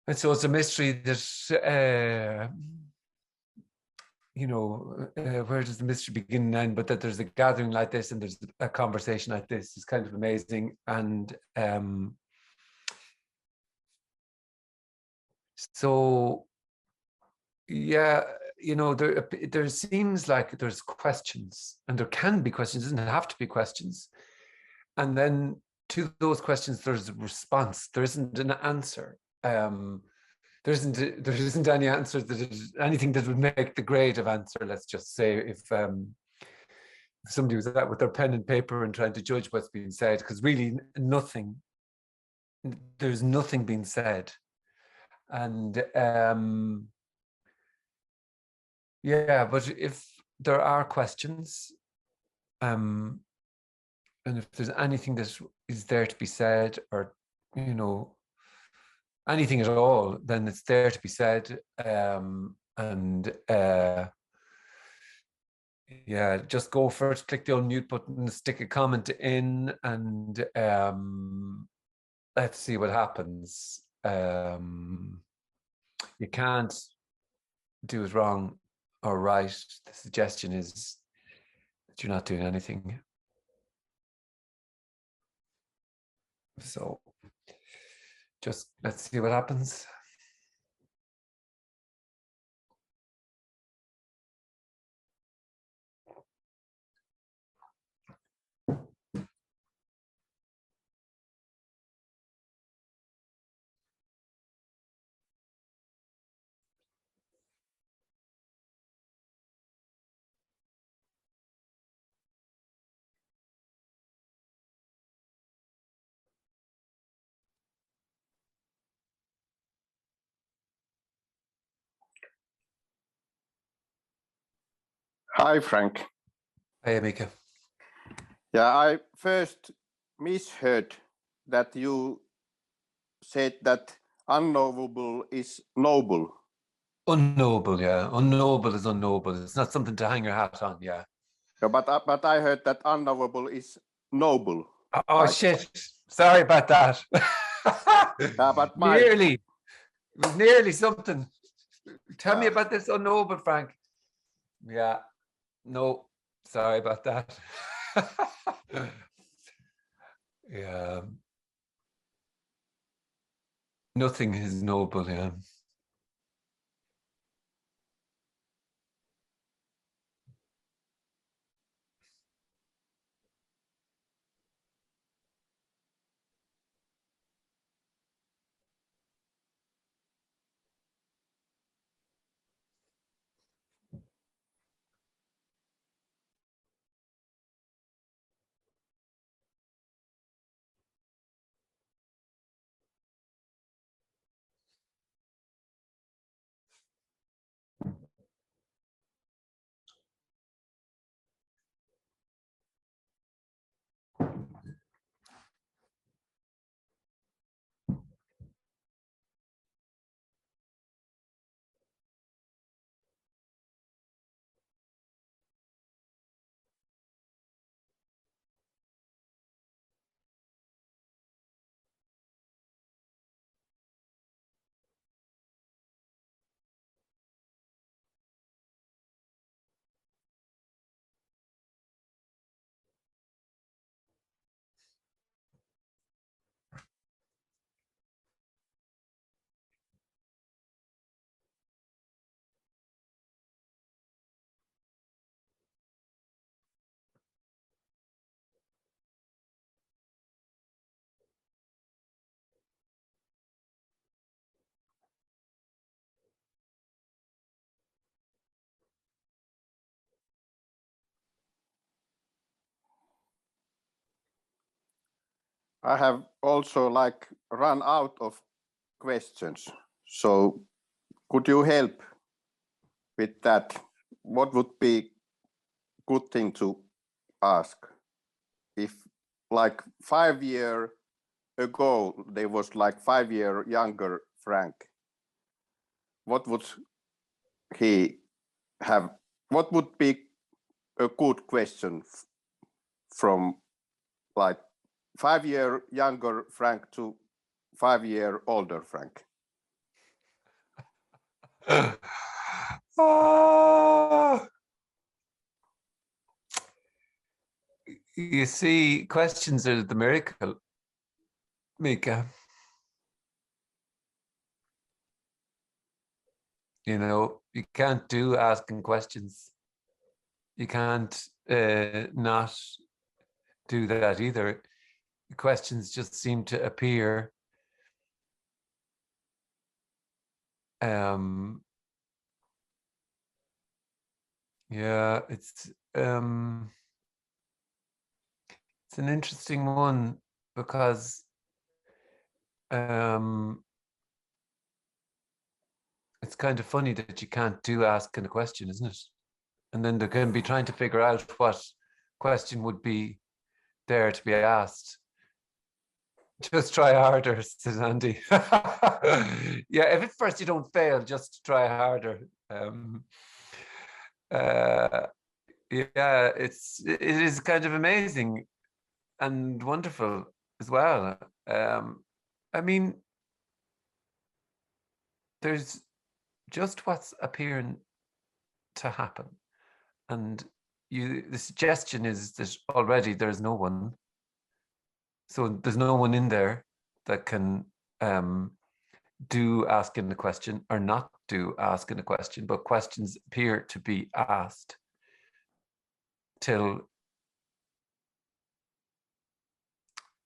And so it's a mystery that, where does the mystery begin and end? But that there's a gathering like this and there's a conversation like this is kind of amazing. And so, yeah, there seems like there's questions, and there can be questions. It doesn't have to be questions. And then to those questions, there's a response. There isn't an answer. There isn't any answer anything that would make the grade of answer. Let's just say if somebody was out with their pen and paper and trying to judge what's being said, because really there's nothing being said. And yeah, but if there are questions, and if there's anything that is there to be said, or anything at all, then it's there to be said. Yeah, just go for it, click the unmute button, stick a comment in, and let's see what happens. You can't do it wrong or right. The suggestion is that you're not doing anything. So just let's see what happens. Hi, Frank. Hi, Amika. Yeah, I first misheard that you said that unknowable is noble. Unknowable, yeah. Unknowable is unknowable. It's not something to hang your hat on, yeah. Yeah, but I heard that unknowable is noble. Oh, like, shit. Sorry about that. But nearly. It was nearly something. Tell me about this unknowable, Frank. Yeah. No. Sorry about that. Yeah. Nothing is noble, yeah. I have also run out of questions. So could you help with that? What would be good thing to ask? If 5 years ago, there was 5 years younger Frank, what would he have? What would be a good question from 5 years younger Frank to 5 years older Frank? Oh, you see, questions are the miracle, Mika. You know, you can't do asking questions. You can't not do that either. Questions just seem to appear. Yeah, it's an interesting one because it's kind of funny that you can't do asking a question, isn't it? And then they can be trying to figure out what question would be there to be asked. Just try harder, says Andy. Yeah, if at first you don't fail, just try harder. Yeah, it is kind of amazing and wonderful as well. I mean, there's just what's appearing to happen, and the suggestion is that already there's no one, so there's no one in there that can do asking the question or not do asking the question, but questions appear to be asked till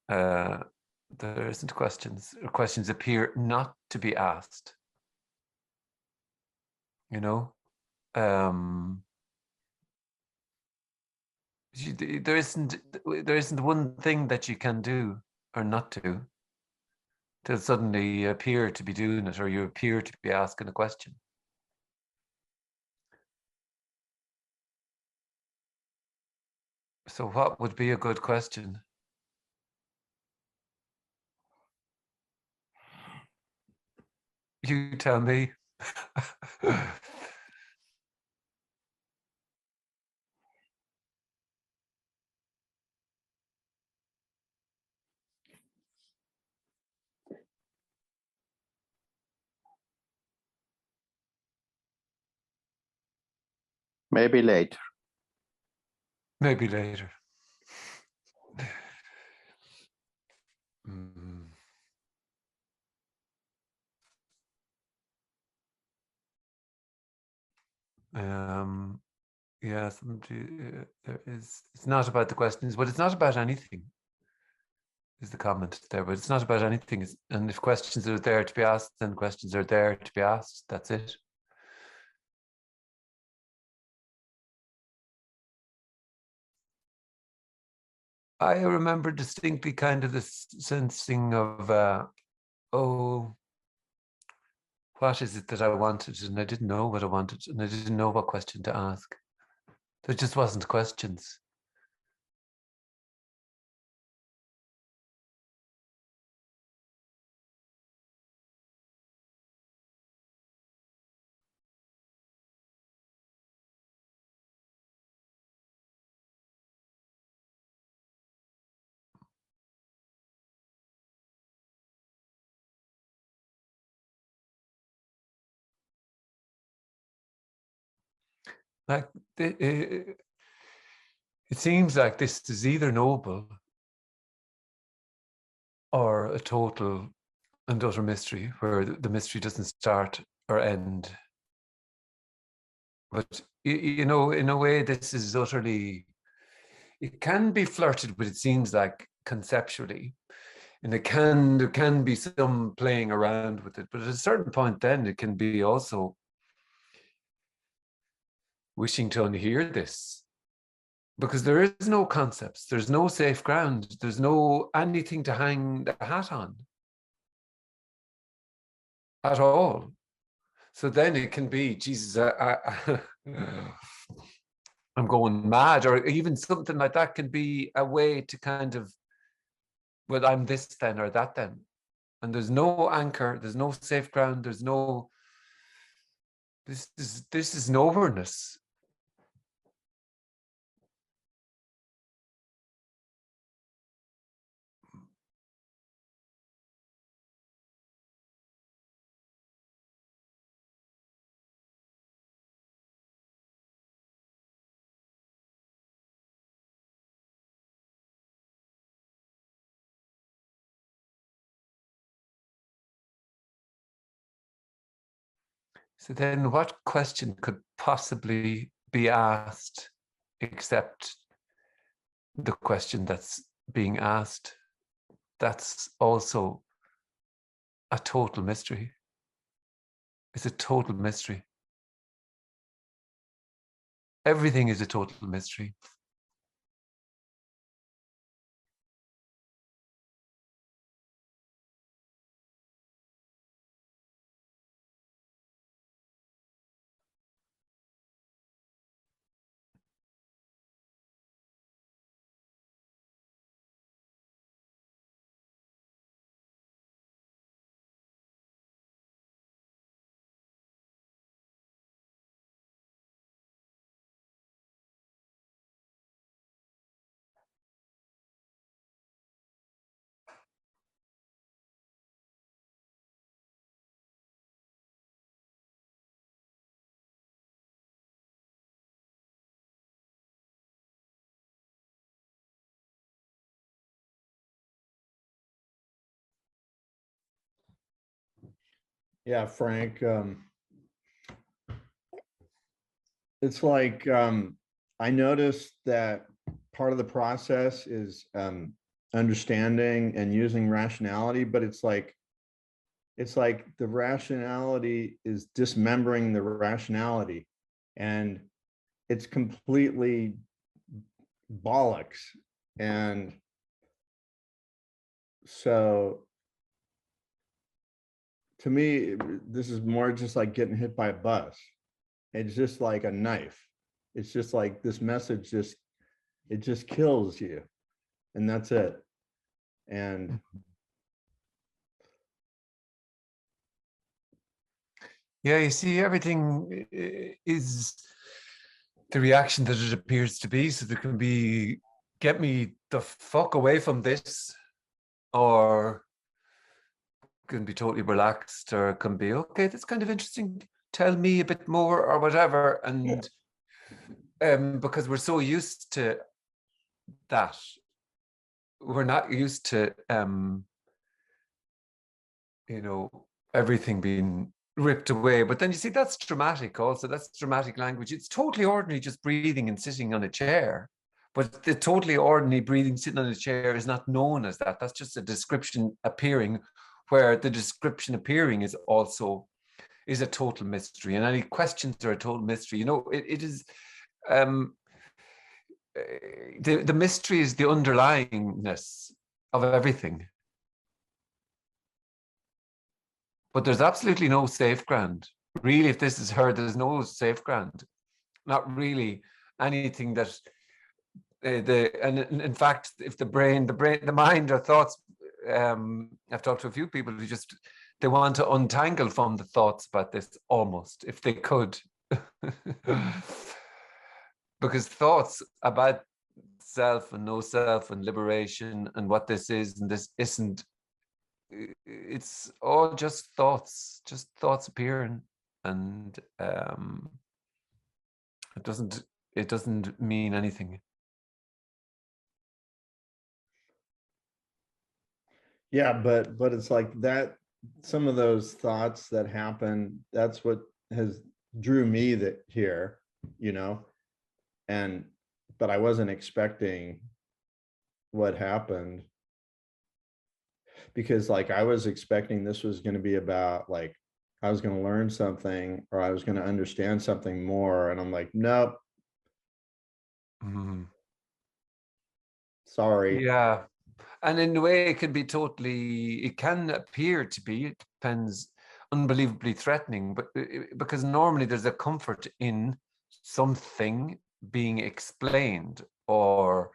there isn't questions, or questions appear not to be asked. You know, there isn't one thing that you can do or not do till suddenly you appear to be doing it, or you appear to be asking a question. So what would be a good question? You tell me. Maybe later. Maybe later. Mm. Yeah, there is. It's not about the questions, but it's not about anything. Is the comment there? But it's not about anything. And if questions are there to be asked, then questions are there to be asked. That's it. I remember distinctly kind of this sensing of, oh, what is it that I wanted? And I didn't know what I wanted, and I didn't know what question to ask. There just wasn't questions. Like, it seems like this is either noble or a total and utter mystery, where the mystery doesn't start or end. But, you know, in a way, this is utterly, it can be flirted with, it seems like, conceptually. And there can be some playing around with it. But at a certain point, then it can be also wishing to unhear this. Because there is no concepts, there's no safe ground, there's no anything to hang the hat on at all. So then it can be, Jesus, I'm going mad, or even something like that can be a way to kind of, well, I'm this then or that then. And there's no anchor, there's no safe ground, there's no, this is nowhereness. So then what question could possibly be asked except the question that's being asked? That's also a total mystery. It's a total mystery. Everything is a total mystery. Yeah, Frank, it's like I noticed that part of the process is understanding and using rationality, but it's like the rationality is dismembering the rationality, and it's completely bollocks. And so to me, this is more just like getting hit by a bus. It's just like a knife. It's just like this message it just kills you, and that's it. And yeah, you see, everything is the reaction that it appears to be. So there can be, get me the fuck away from this, or can be totally relaxed, or it can be, okay, that's kind of interesting, tell me a bit more, or whatever. And because we're so used to that, we're not used to you know, everything being ripped away. But then you see, that's dramatic also. That's dramatic language. It's totally ordinary, just breathing and sitting on a chair. But the totally ordinary breathing, sitting on a chair is not known as that. That's just a description appearing, where the description appearing is also a total mystery. And any questions are a total mystery. You know, it is the mystery is the underlyingness of everything. But there's absolutely no safe ground. Really, if this is heard, there's no safe ground. Not really anything that and in fact, if the mind or thoughts, I've talked to a few people who just, they want to untangle from the thoughts about this almost, if they could. Because thoughts about self and no self and liberation and what this is and this isn't, it's all just thoughts appearing, and it doesn't mean anything. yeah, but it's like that, some of those thoughts that happen, that's what has drew me here, you know. And but I wasn't expecting what happened, because like I was expecting this was going to be about like I was going to learn something, or I was going to understand something more, and I'm like, nope. Sorry. Yeah. And in a way, it can appear to be, it depends, unbelievably threatening, but because normally there's a comfort in something being explained, or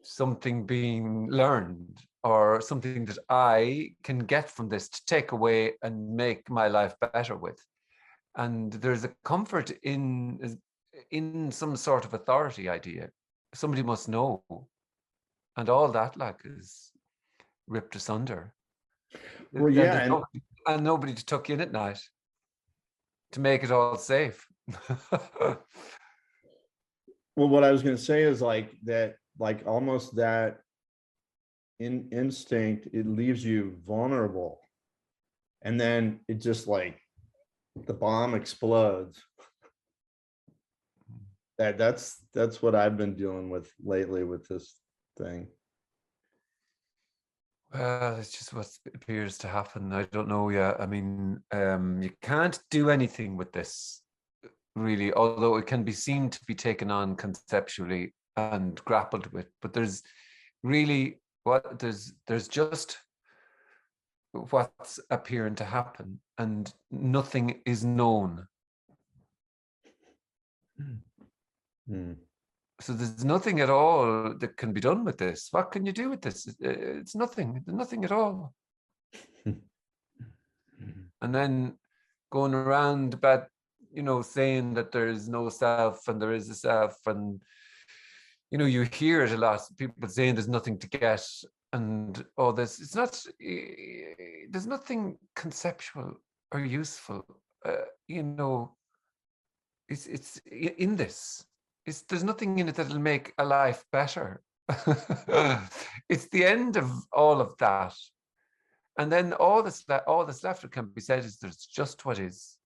something being learned, or something that I can get from this to take away and make my life better with. And there's a comfort in some sort of authority idea. Somebody must know. And all that like is ripped asunder. Well, yeah, and nobody to tuck you in at night to make it all safe. well, what I was going to say is like that, like almost that instinct, it leaves you vulnerable, and then it just like the bomb explodes. That's what I've been dealing with lately with this thing. Well, it's just what appears to happen. I don't know. Yeah, I mean, you can't do anything with this, really, although it can be seen to be taken on conceptually and grappled with. But there's really there's just what's appearing to happen, and nothing is known. So there's nothing at all that can be done with this. What can you do with this? It's nothing. There's nothing at all. And then going around about, saying that there is no self and there is a self, and you hear it a lot. People saying there's nothing to get, and all this. It's not. There's nothing conceptual or useful. It's in this. There's nothing in it that'll make a life better. It's the end of all of that. And then all that's left that can be said is there's just what is.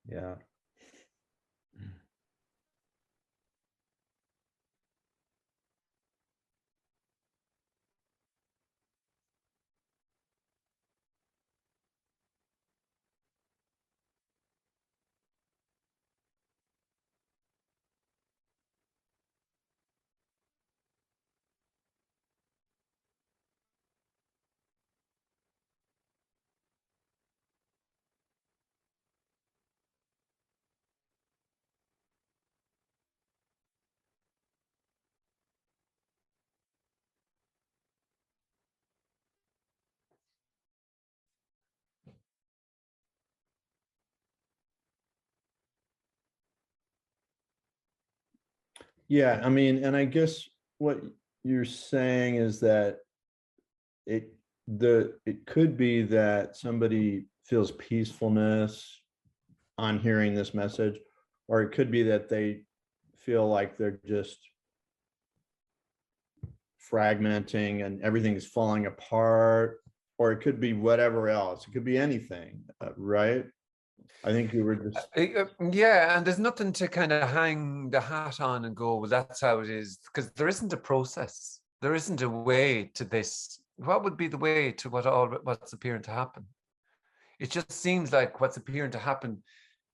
Yeah. Yeah, I mean, and I guess what you're saying is that it could be that somebody feels peacefulness on hearing this message, or it could be that they feel like they're just fragmenting and everything's falling apart, or it could be whatever else. It could be anything, right? I think you were just yeah, and there's nothing to kind of hang the hat on and go, well, that's how it is, because there isn't a process. There isn't a way to this. What would be the way to what's appearing to happen? It just seems like what's appearing to happen,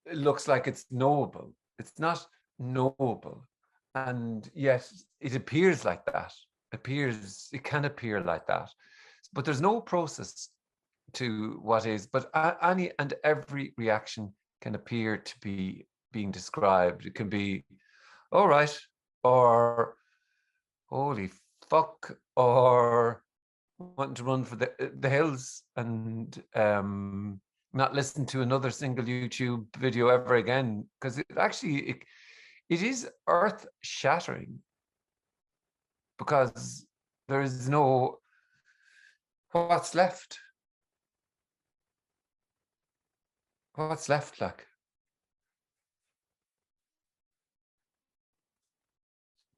it looks like it's knowable. It's not knowable, and yet it appears like that. It can appear like that, but there's no process to what is. But any and every reaction can appear to be being described. It can be all right, or holy fuck, or wanting to run for the hills and not listen to another single YouTube video ever again, because it is earth shattering, because there is no what's left. What's left, like?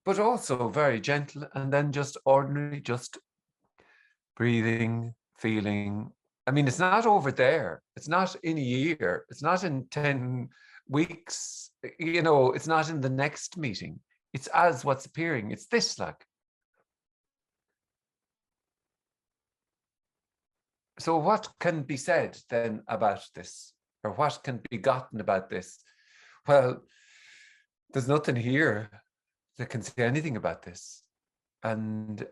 But also very gentle, and then just ordinary, just breathing, feeling. I mean, it's not over there. It's not in a year. It's not in 10 weeks. It's not in the next meeting. It's as what's appearing. It's this, like. So what can be said then about this? Or what can be gotten about this? Well, there's nothing here that can say anything about this. And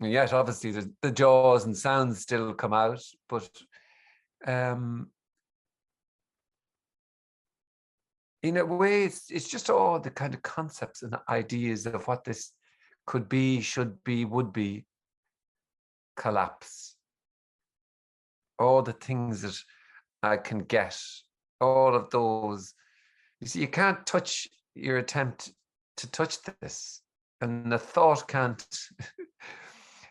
yet, obviously, the jaws and sounds still come out, but in a way, it's just all the kind of concepts and ideas of what this could be, should be, would be, collapse. All the things that I can get, all of those. You see, you can't touch your attempt to touch this, and the thought can't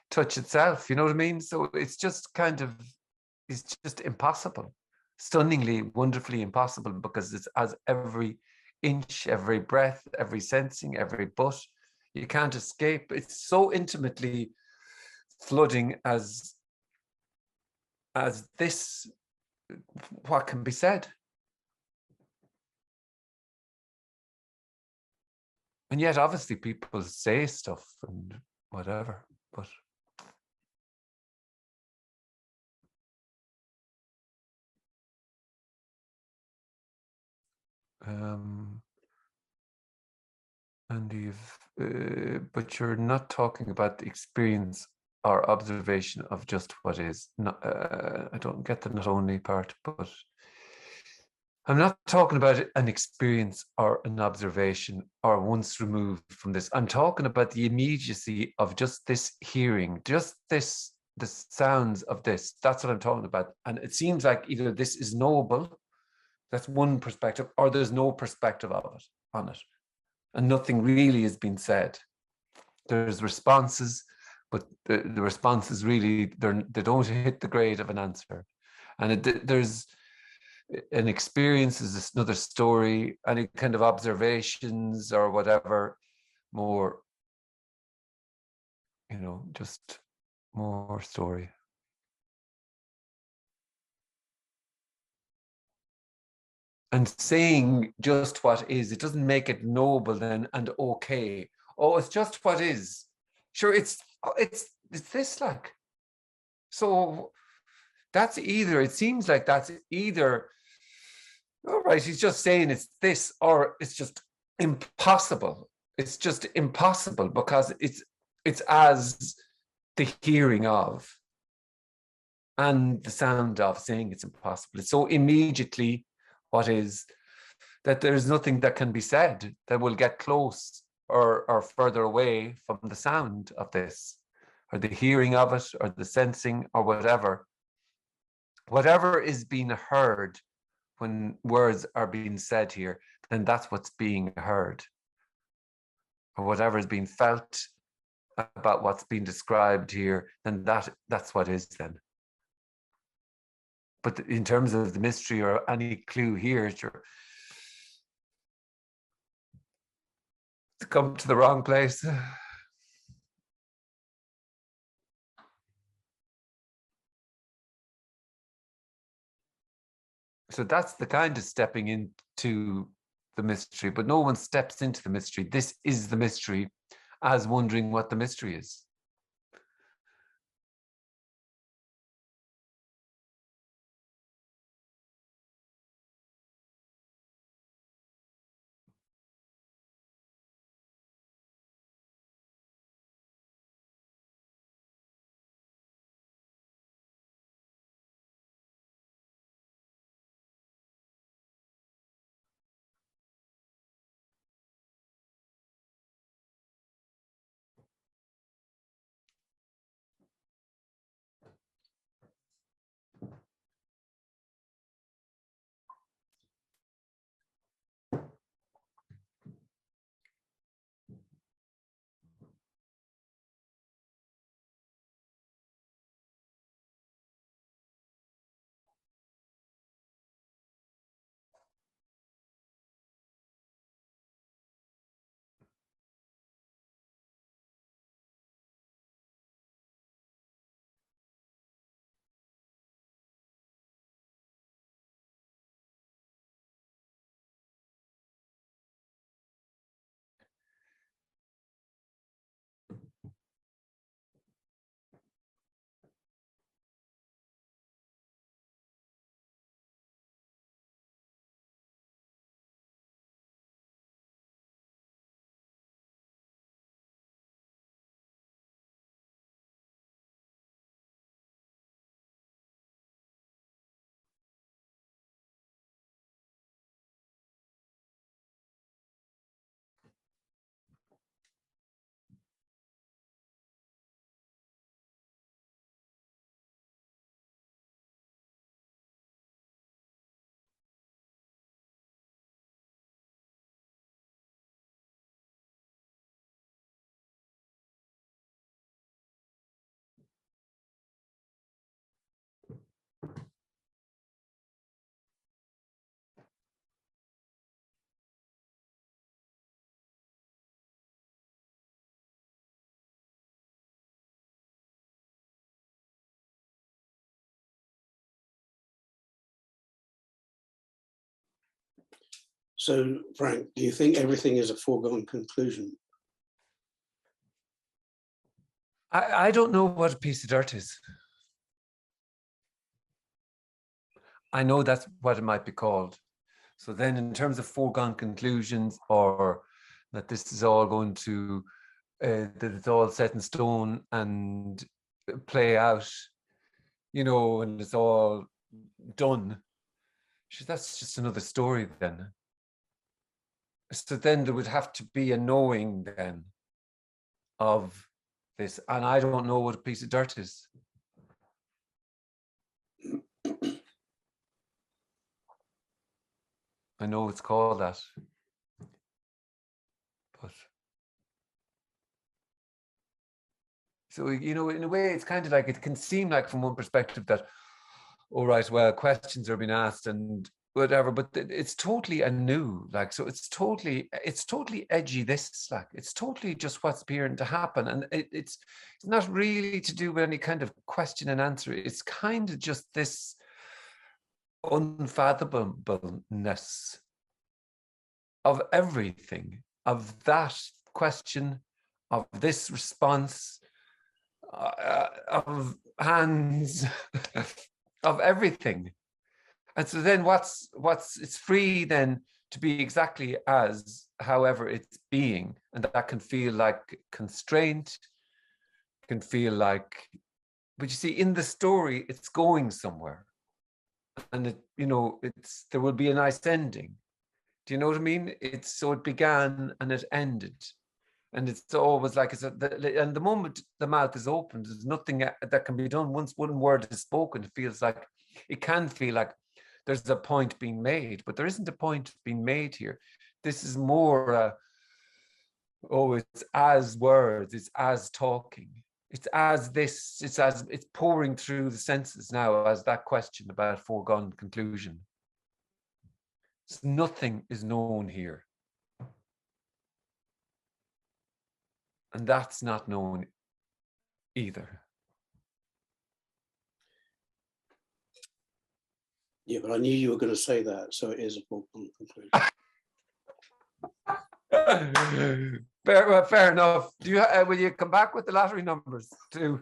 touch itself, you know what I mean? So it's just it's just impossible, stunningly, wonderfully impossible, because it's as every inch, every breath, every sensing, every but. You can't escape. It's so intimately flooding as this, what can be said. And yet obviously people say stuff and whatever, but and but you're not talking about the experience or observation of just what is. Not, I don't get the not only part, but I'm not talking about an experience or an observation or once removed from this. I'm talking about the immediacy of just this hearing, just this, the sounds of this. That's what I'm talking about. And it seems like either this is knowable, that's one perspective, or there's no perspective of it on it. And nothing really has been said. There's responses, but the responses really, they don't hit the grade of an answer. And there's an experience is another story, any kind of observations or whatever, more, you know, just more story. And saying just what is, it doesn't make it noble then and okay. Oh, it's just what is. Sure, it's this, like. So that's either, it seems like that's either, all right, he's just saying it's this, or it's just impossible. It's just impossible because it's as the hearing of and the sound of saying it's impossible. It's so immediately what is, that there's nothing that can be said that will get close or further away from the sound of this, or the hearing of it, or the sensing, or whatever. Whatever is being heard when words are being said here, then that's what's being heard. Or whatever is being felt about what's being described here, then that's what is then. But in terms of the mystery or any clue here, sure, to come to the wrong place. So that's the kind of stepping into the mystery, but no one steps into the mystery. This is the mystery, as wondering what the mystery is. So, Frank, do you think everything is a foregone conclusion? I don't know what a piece of dirt is. I know that's what it might be called. So then in terms of foregone conclusions, or that this is all going to, that it's all set in stone and play out, you know, and it's all done, that's just another story then. So then there would have to be a knowing then of this, and I don't know what a piece of dirt is. I know it's called that, but so, you know, in a way, it's kind of like, it can seem like from one perspective that, all right, well, questions are being asked and whatever, but it's totally anew, like, so it's totally edgy, this, like, it's totally just what's appearing to happen, and it's not really to do with any kind of question and answer. It's kind of just this unfathomableness of everything, of that question, of this response, of hands, of everything. And so then it's free then to be exactly as however it's being, and that can feel like constraint, can feel like, but you see, in the story, it's going somewhere, and it, you know, there will be a nice ending. Do you know what I mean? So it began and it ended. And it's always like, and the moment the mouth is opened, there's nothing that can be done. Once one word is spoken, it feels like, it can feel like there's a point being made, but there isn't a point being made here. This is more, it's as words, it's as talking, it's as this, it's pouring through the senses now as that question about foregone conclusion. So nothing is known here. And that's not known either. Yeah, but I knew you were going to say that, so it is a foregone conclusion. Fair enough. Do you will you come back with the lottery numbers too?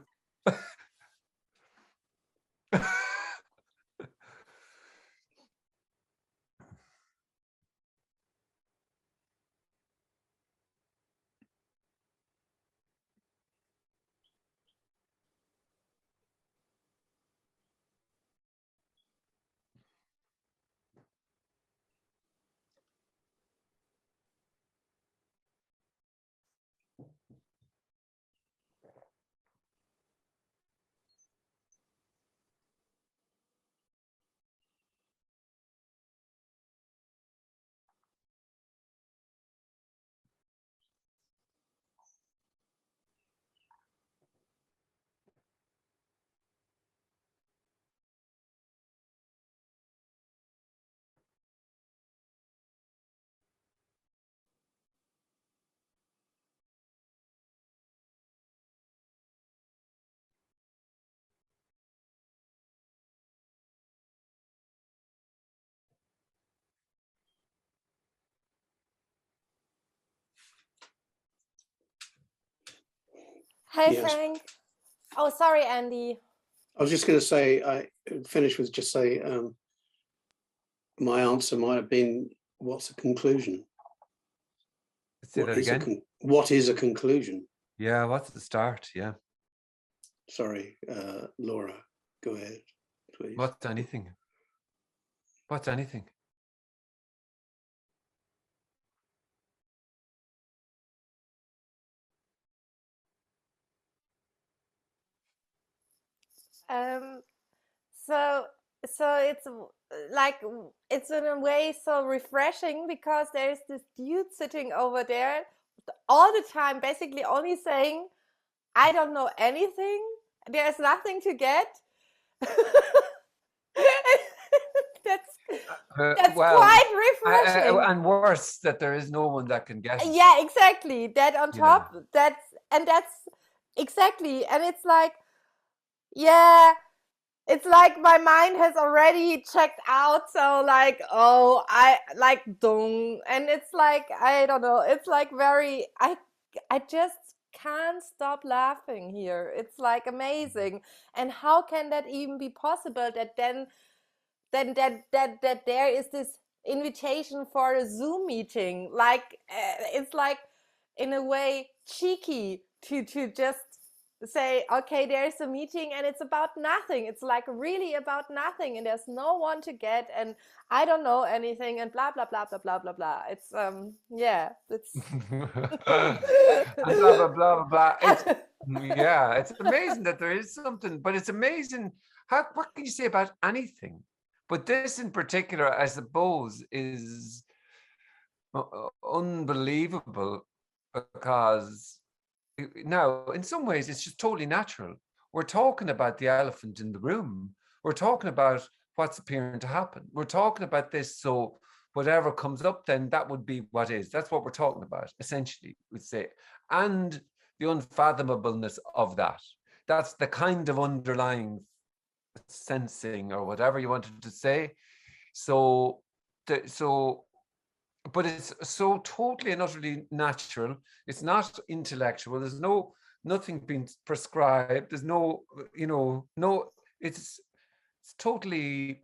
Hey, Yes. Frank. Oh, sorry, Andy. I was just going to say, I finished with just say, my answer might have been, what's a conclusion? Say that again. What is a conclusion? Yeah, what's the start? Yeah. Sorry, Laura, go ahead, please. What's anything? What's anything? So it's like, it's in a way so refreshing, because there's this dude sitting over there all the time, basically only saying, I don't know anything. There's nothing to get. That's well, quite refreshing. and worse, that there is no one that can guess. Yeah, exactly. That on top, know. that's exactly. And it's like, yeah, it's like my mind has already checked out. So like, oh, I like dong, and it's like, I don't know. It's like very, I just can't stop laughing here. It's like amazing. And how can that even be possible that then that there is this invitation for a Zoom meeting? Like, it's like in a way cheeky to just say, okay, there's a meeting and it's about nothing. It's like really about nothing, and there's no one to get, and I don't know anything, and blah blah blah blah blah blah blah. It's yeah, it's And blah blah blah blah blah. It's yeah, it's amazing that there is something, but it's amazing what can you say about anything? But this in particular, I suppose, is unbelievable because now, in some ways, it's just totally natural. We're talking about the elephant in the room. We're talking about what's appearing to happen. We're talking about this. So whatever comes up, then that would be what is. That's what we're talking about, essentially, we'd say. And the unfathomableness of that. That's the kind of underlying sensing or whatever you wanted to say. So but it's so totally and utterly natural. It's not intellectual. There's nothing being prescribed. There's no, it's totally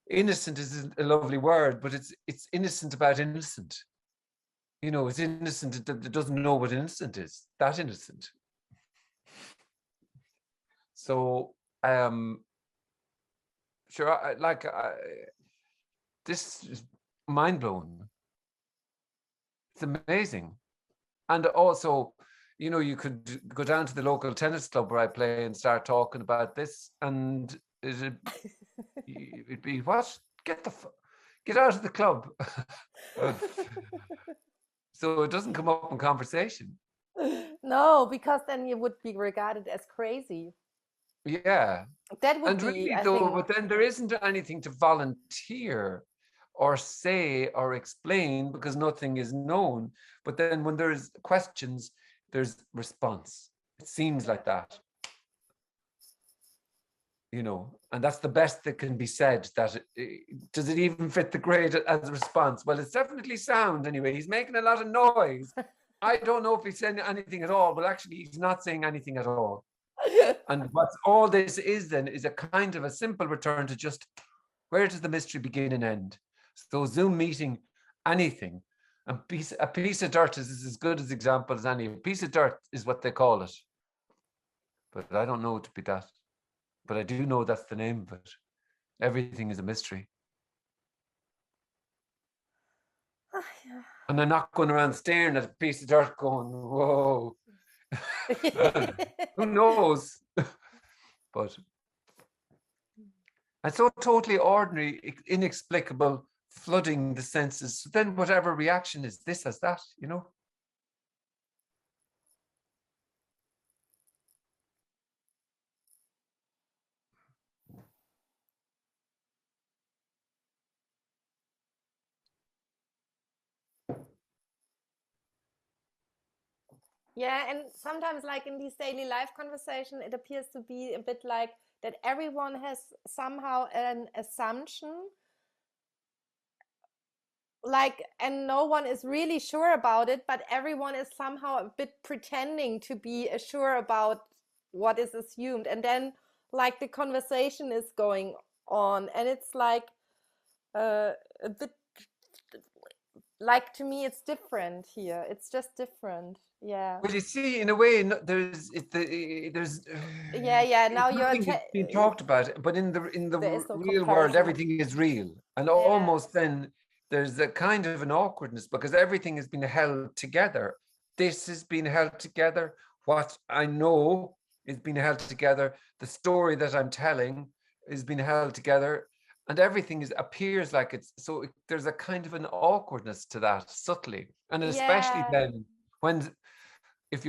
innocent is a lovely word, but it's innocent about innocent. It's innocent. It doesn't know what innocent is. That innocent. So, sure, this is mind blowing. It's amazing. And also, you could go down to the local tennis club where I play and start talking about this, and it'd be what? Get out of the club. So it doesn't come up in conversation. No, because then you would be regarded as crazy. Yeah. That would and be, really, I though, think... but then there isn't anything to volunteer or say or explain because nothing is known. But then when there's questions, there's response. It seems like that. And that's the best that can be said. That does it even fit the grade as a response? Well, it's definitely sound anyway. He's making a lot of noise. I don't know if he's saying anything at all, but actually he's not saying anything at all. And what all this is then is a kind of a simple return to just where does the mystery begin and end? So Zoom meeting, anything. A piece of dirt is as good as example as any. A piece of dirt is what they call it. But I don't know it to be that. But I do know that's the name of it. Everything is a mystery. And I'm not going around staring at a piece of dirt going, whoa. Who knows? But it's so totally ordinary, inexplicable, flooding the senses. So then whatever reaction is this as that, Yeah, and sometimes like in these daily life conversation, it appears to be a bit like that everyone has somehow an assumption, like, and no one is really sure about it, but everyone is somehow a bit pretending to be sure about what is assumed. And then like the conversation is going on, and it's like a bit like, to me it's different here. It's just different. Yeah. Well, you see, in a way, there's yeah. Now you're being talked about, but in the no real world, everything is real, and almost then there's a kind of an awkwardness because everything has been held together. This has been held together. What I know is being held together. The story that I'm telling is being held together, and everything appears like it's so. There's a kind of an awkwardness to that subtly, and especially then when. If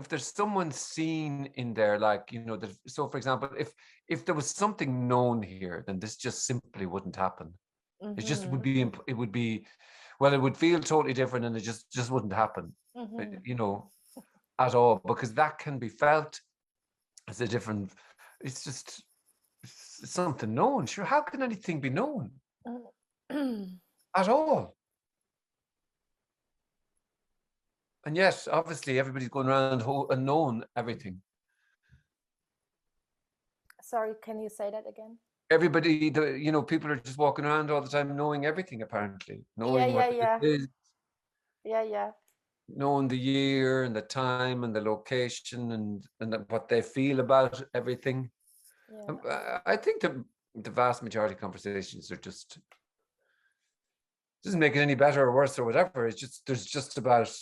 there's someone seen in there, like, so for example, if there was something known here, then this just simply wouldn't happen. It just would be, well, it would feel totally different, and it just wouldn't happen, at all, because that can be felt as a different, it's just, something known. Sure, how can anything be known at all? And yet, obviously, everybody's going around and knowing everything. Sorry, can you say that again? Everybody, people are just walking around all the time knowing everything, apparently. Knowing what it is. Yeah. Knowing the year and the time and the location and what they feel about everything. Yeah. I think the vast majority of conversations are just, doesn't make it any better or worse or whatever. It's just, there's just about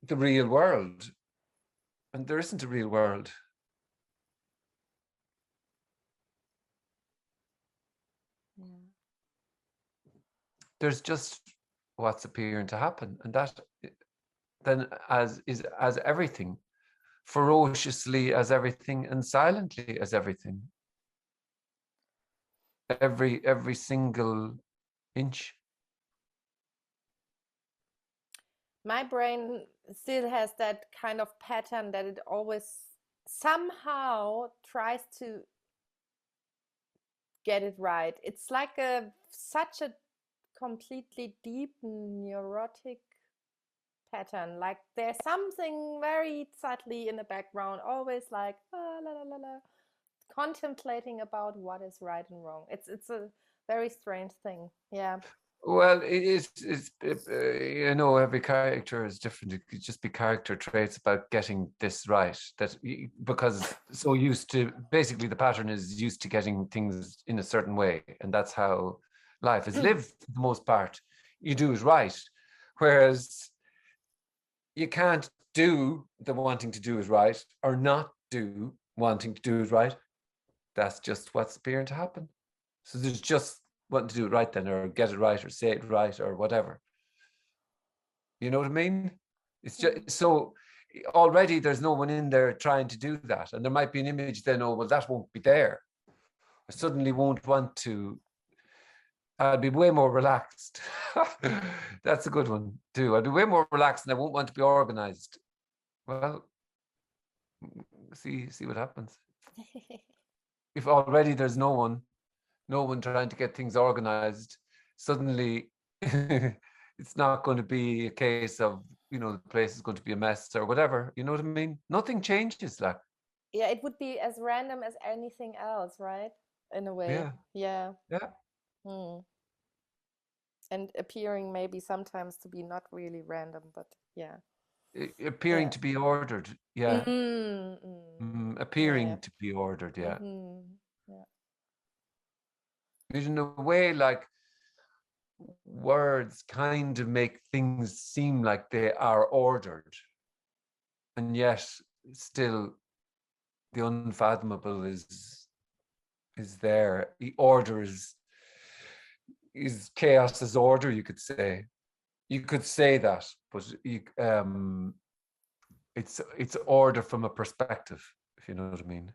the real world. And there isn't a real world. Yeah. There's just what's appearing to happen. And that then as everything, ferociously as everything, and silently as everything. Every single inch. My brain still has that kind of pattern that it always somehow tries to get it right. It's like such a completely deep neurotic pattern. Like there's something very subtly in the background, always like la, la, la, la, contemplating about what is right and wrong. It's a very strange thing. Yeah. Well, it's every character is different. It could just be character traits about getting this right. That because so used to, basically the pattern is used to getting things in a certain way, and that's how life is lived for the most part. You do it right, whereas you can't do the wanting to do it right or not do wanting to do it right. That's just what's appearing to happen. So there's just wanting to do it right then, or get it right, or say it right, or whatever. You know what I mean? It's just so already there's no one in there trying to do that. And there might be an image then, oh, well, that won't be there. I suddenly won't want to. I'd be way more relaxed. That's a good one too. I'd be way more relaxed and I won't want to be organized. Well, see what happens. If already there's no one trying to get things organized, suddenly it's not going to be a case of, the place is going to be a mess or whatever. You know what I mean? Nothing changes, like. Yeah, it would be as random as anything else, right? In a way. Yeah. And appearing maybe sometimes to be not really random, but yeah. Appearing to be ordered, yeah. Appearing to be ordered, yeah. In a way, like, words kind of make things seem like they are ordered, and yet still the unfathomable is there. The order is chaos as order, you could say. You could say that, but it's order from a perspective, if you know what I mean.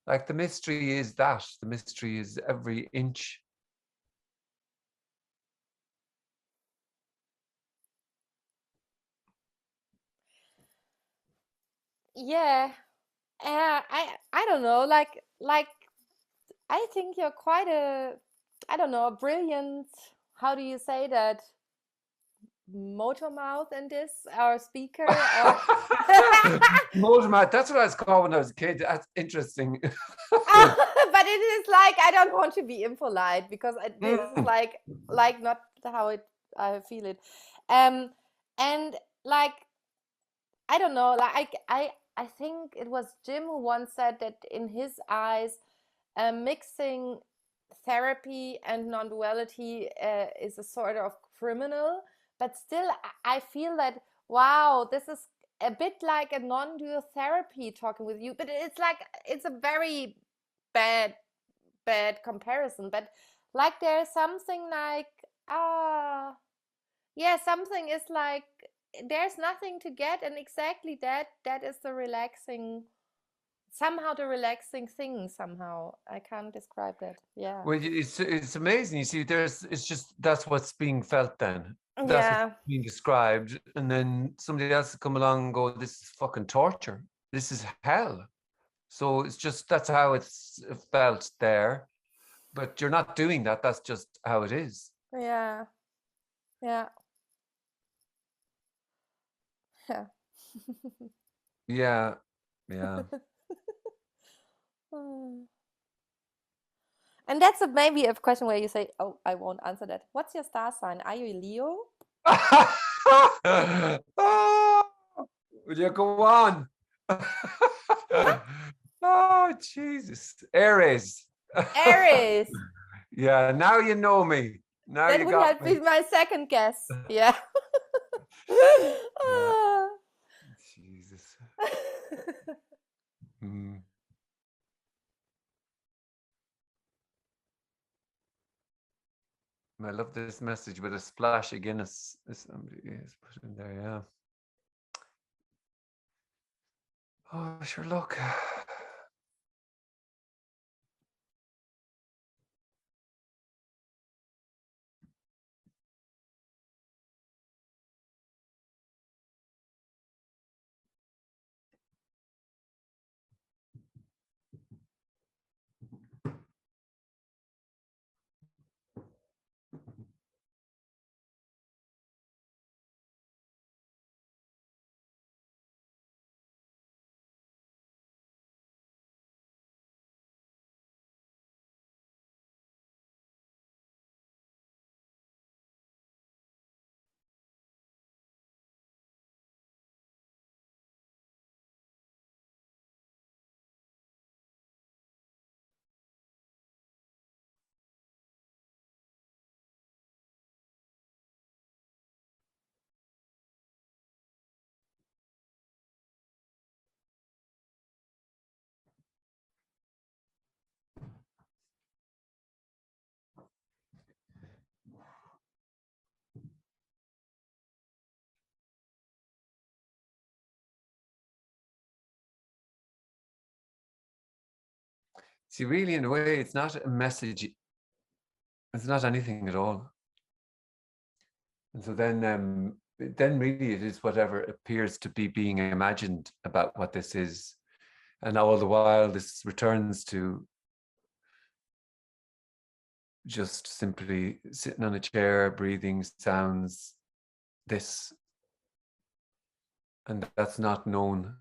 Like the mystery is every inch. Yeah. I don't know, like I think you're quite a brilliant, how do you say that, motor mouth in this, or speaker, or motor mouth, that's what I was called when I was a kid. That's interesting. But it is like, I don't want to be impolite, because this is like not how I feel it. And like, I don't know, like I think it was Jim who once said that in his eyes, mixing therapy and non-duality is a sort of criminal, but still I feel that, wow, this is a bit like a non-dual therapy talking with you, but it's like, it's a very bad comparison, but like there's something like, yeah, something is like, there's nothing to get, and exactly that is the relaxing somehow the relaxing thing somehow. I can't describe that. Yeah. Well, it's amazing. You see, it's just that's what's being felt then. That's Yeah. what's being described, and then somebody else will come along and go, "This is fucking torture. This is hell." So it's just that's how it's felt there, but you're not doing that. That's just how it is. Yeah. Yeah. Yeah. Yeah, yeah. And that's maybe a question where you say, "Oh, I won't answer that." What's your star sign? Are you a Leo? Oh, will you go on? Oh, Jesus. Aries. Aries. Yeah, now you know me. Now That you would got have me. been my second guess. Yeah. Yeah. Jesus. Mm. I love this message with a splash of Guinness. Somebody is put in there, yeah. Oh, sure, look. See, really, in a way, it's not a message. It's not anything at all. And so then really it is whatever appears to be being imagined about what this is. And all the while, this returns to just simply sitting on a chair, breathing sounds, this. And that's not known.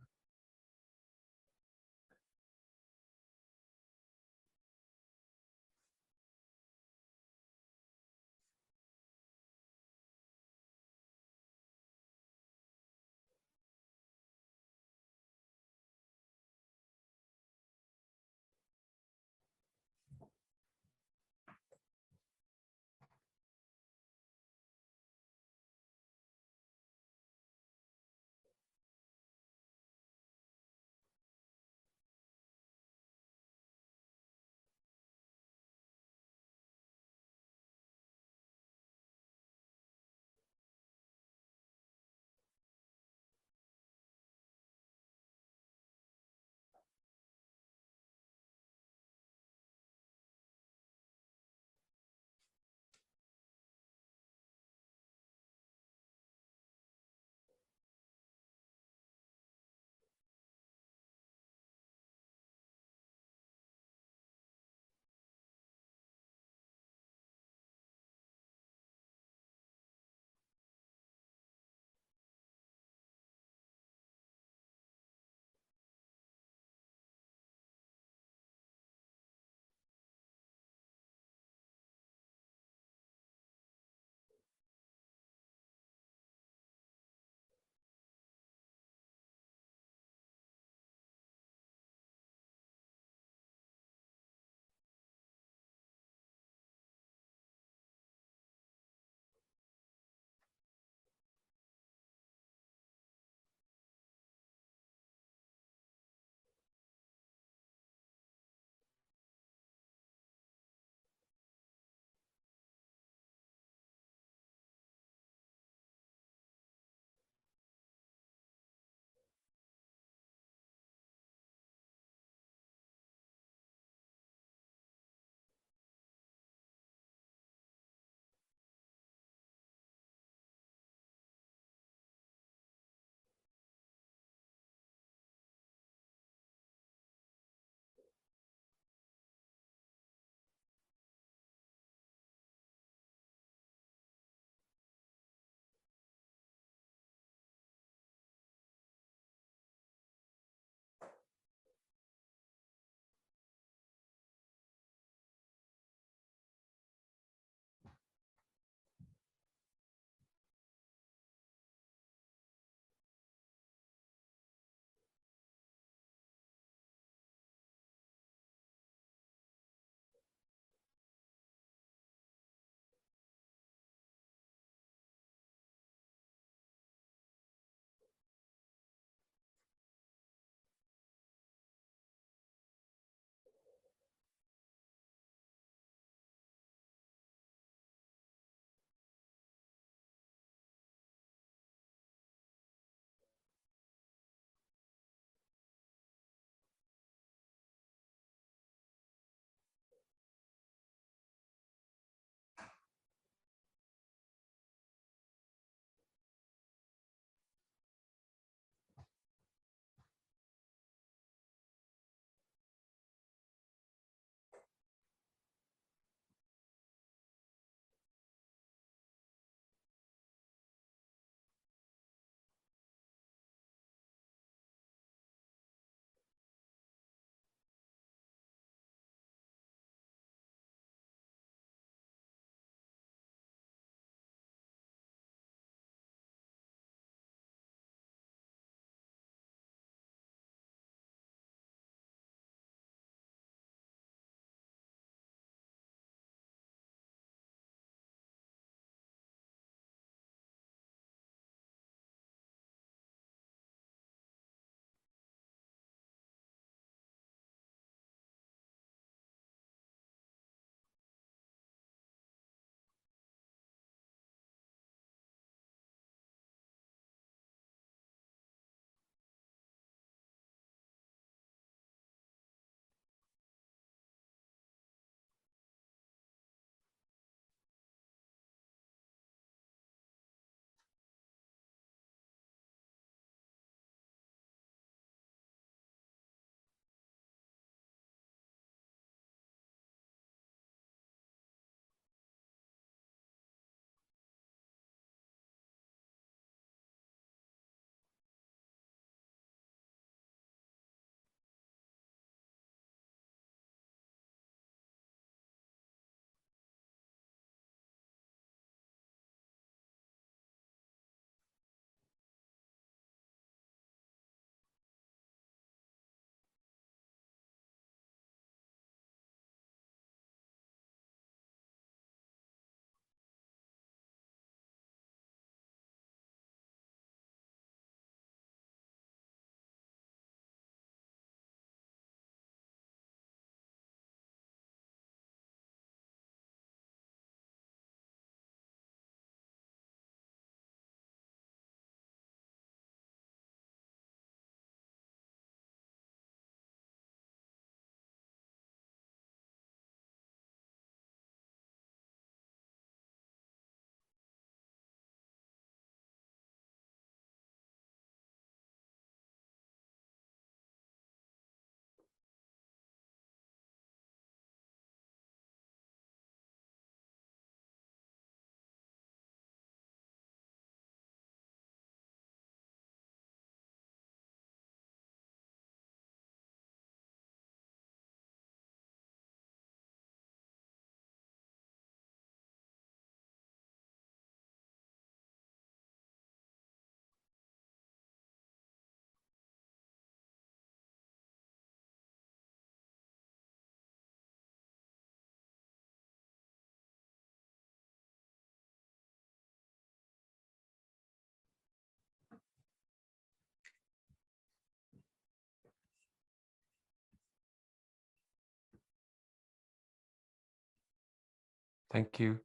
Thank you.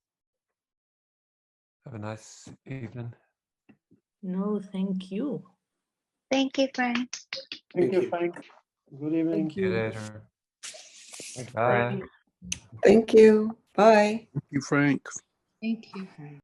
Have a nice evening. No, thank you. Thank you, Frank. Thank you. Frank. Good evening. See you later. Thanks, Bye. Frank. Thank you. Bye. Thank you, Frank. Thank you, Frank.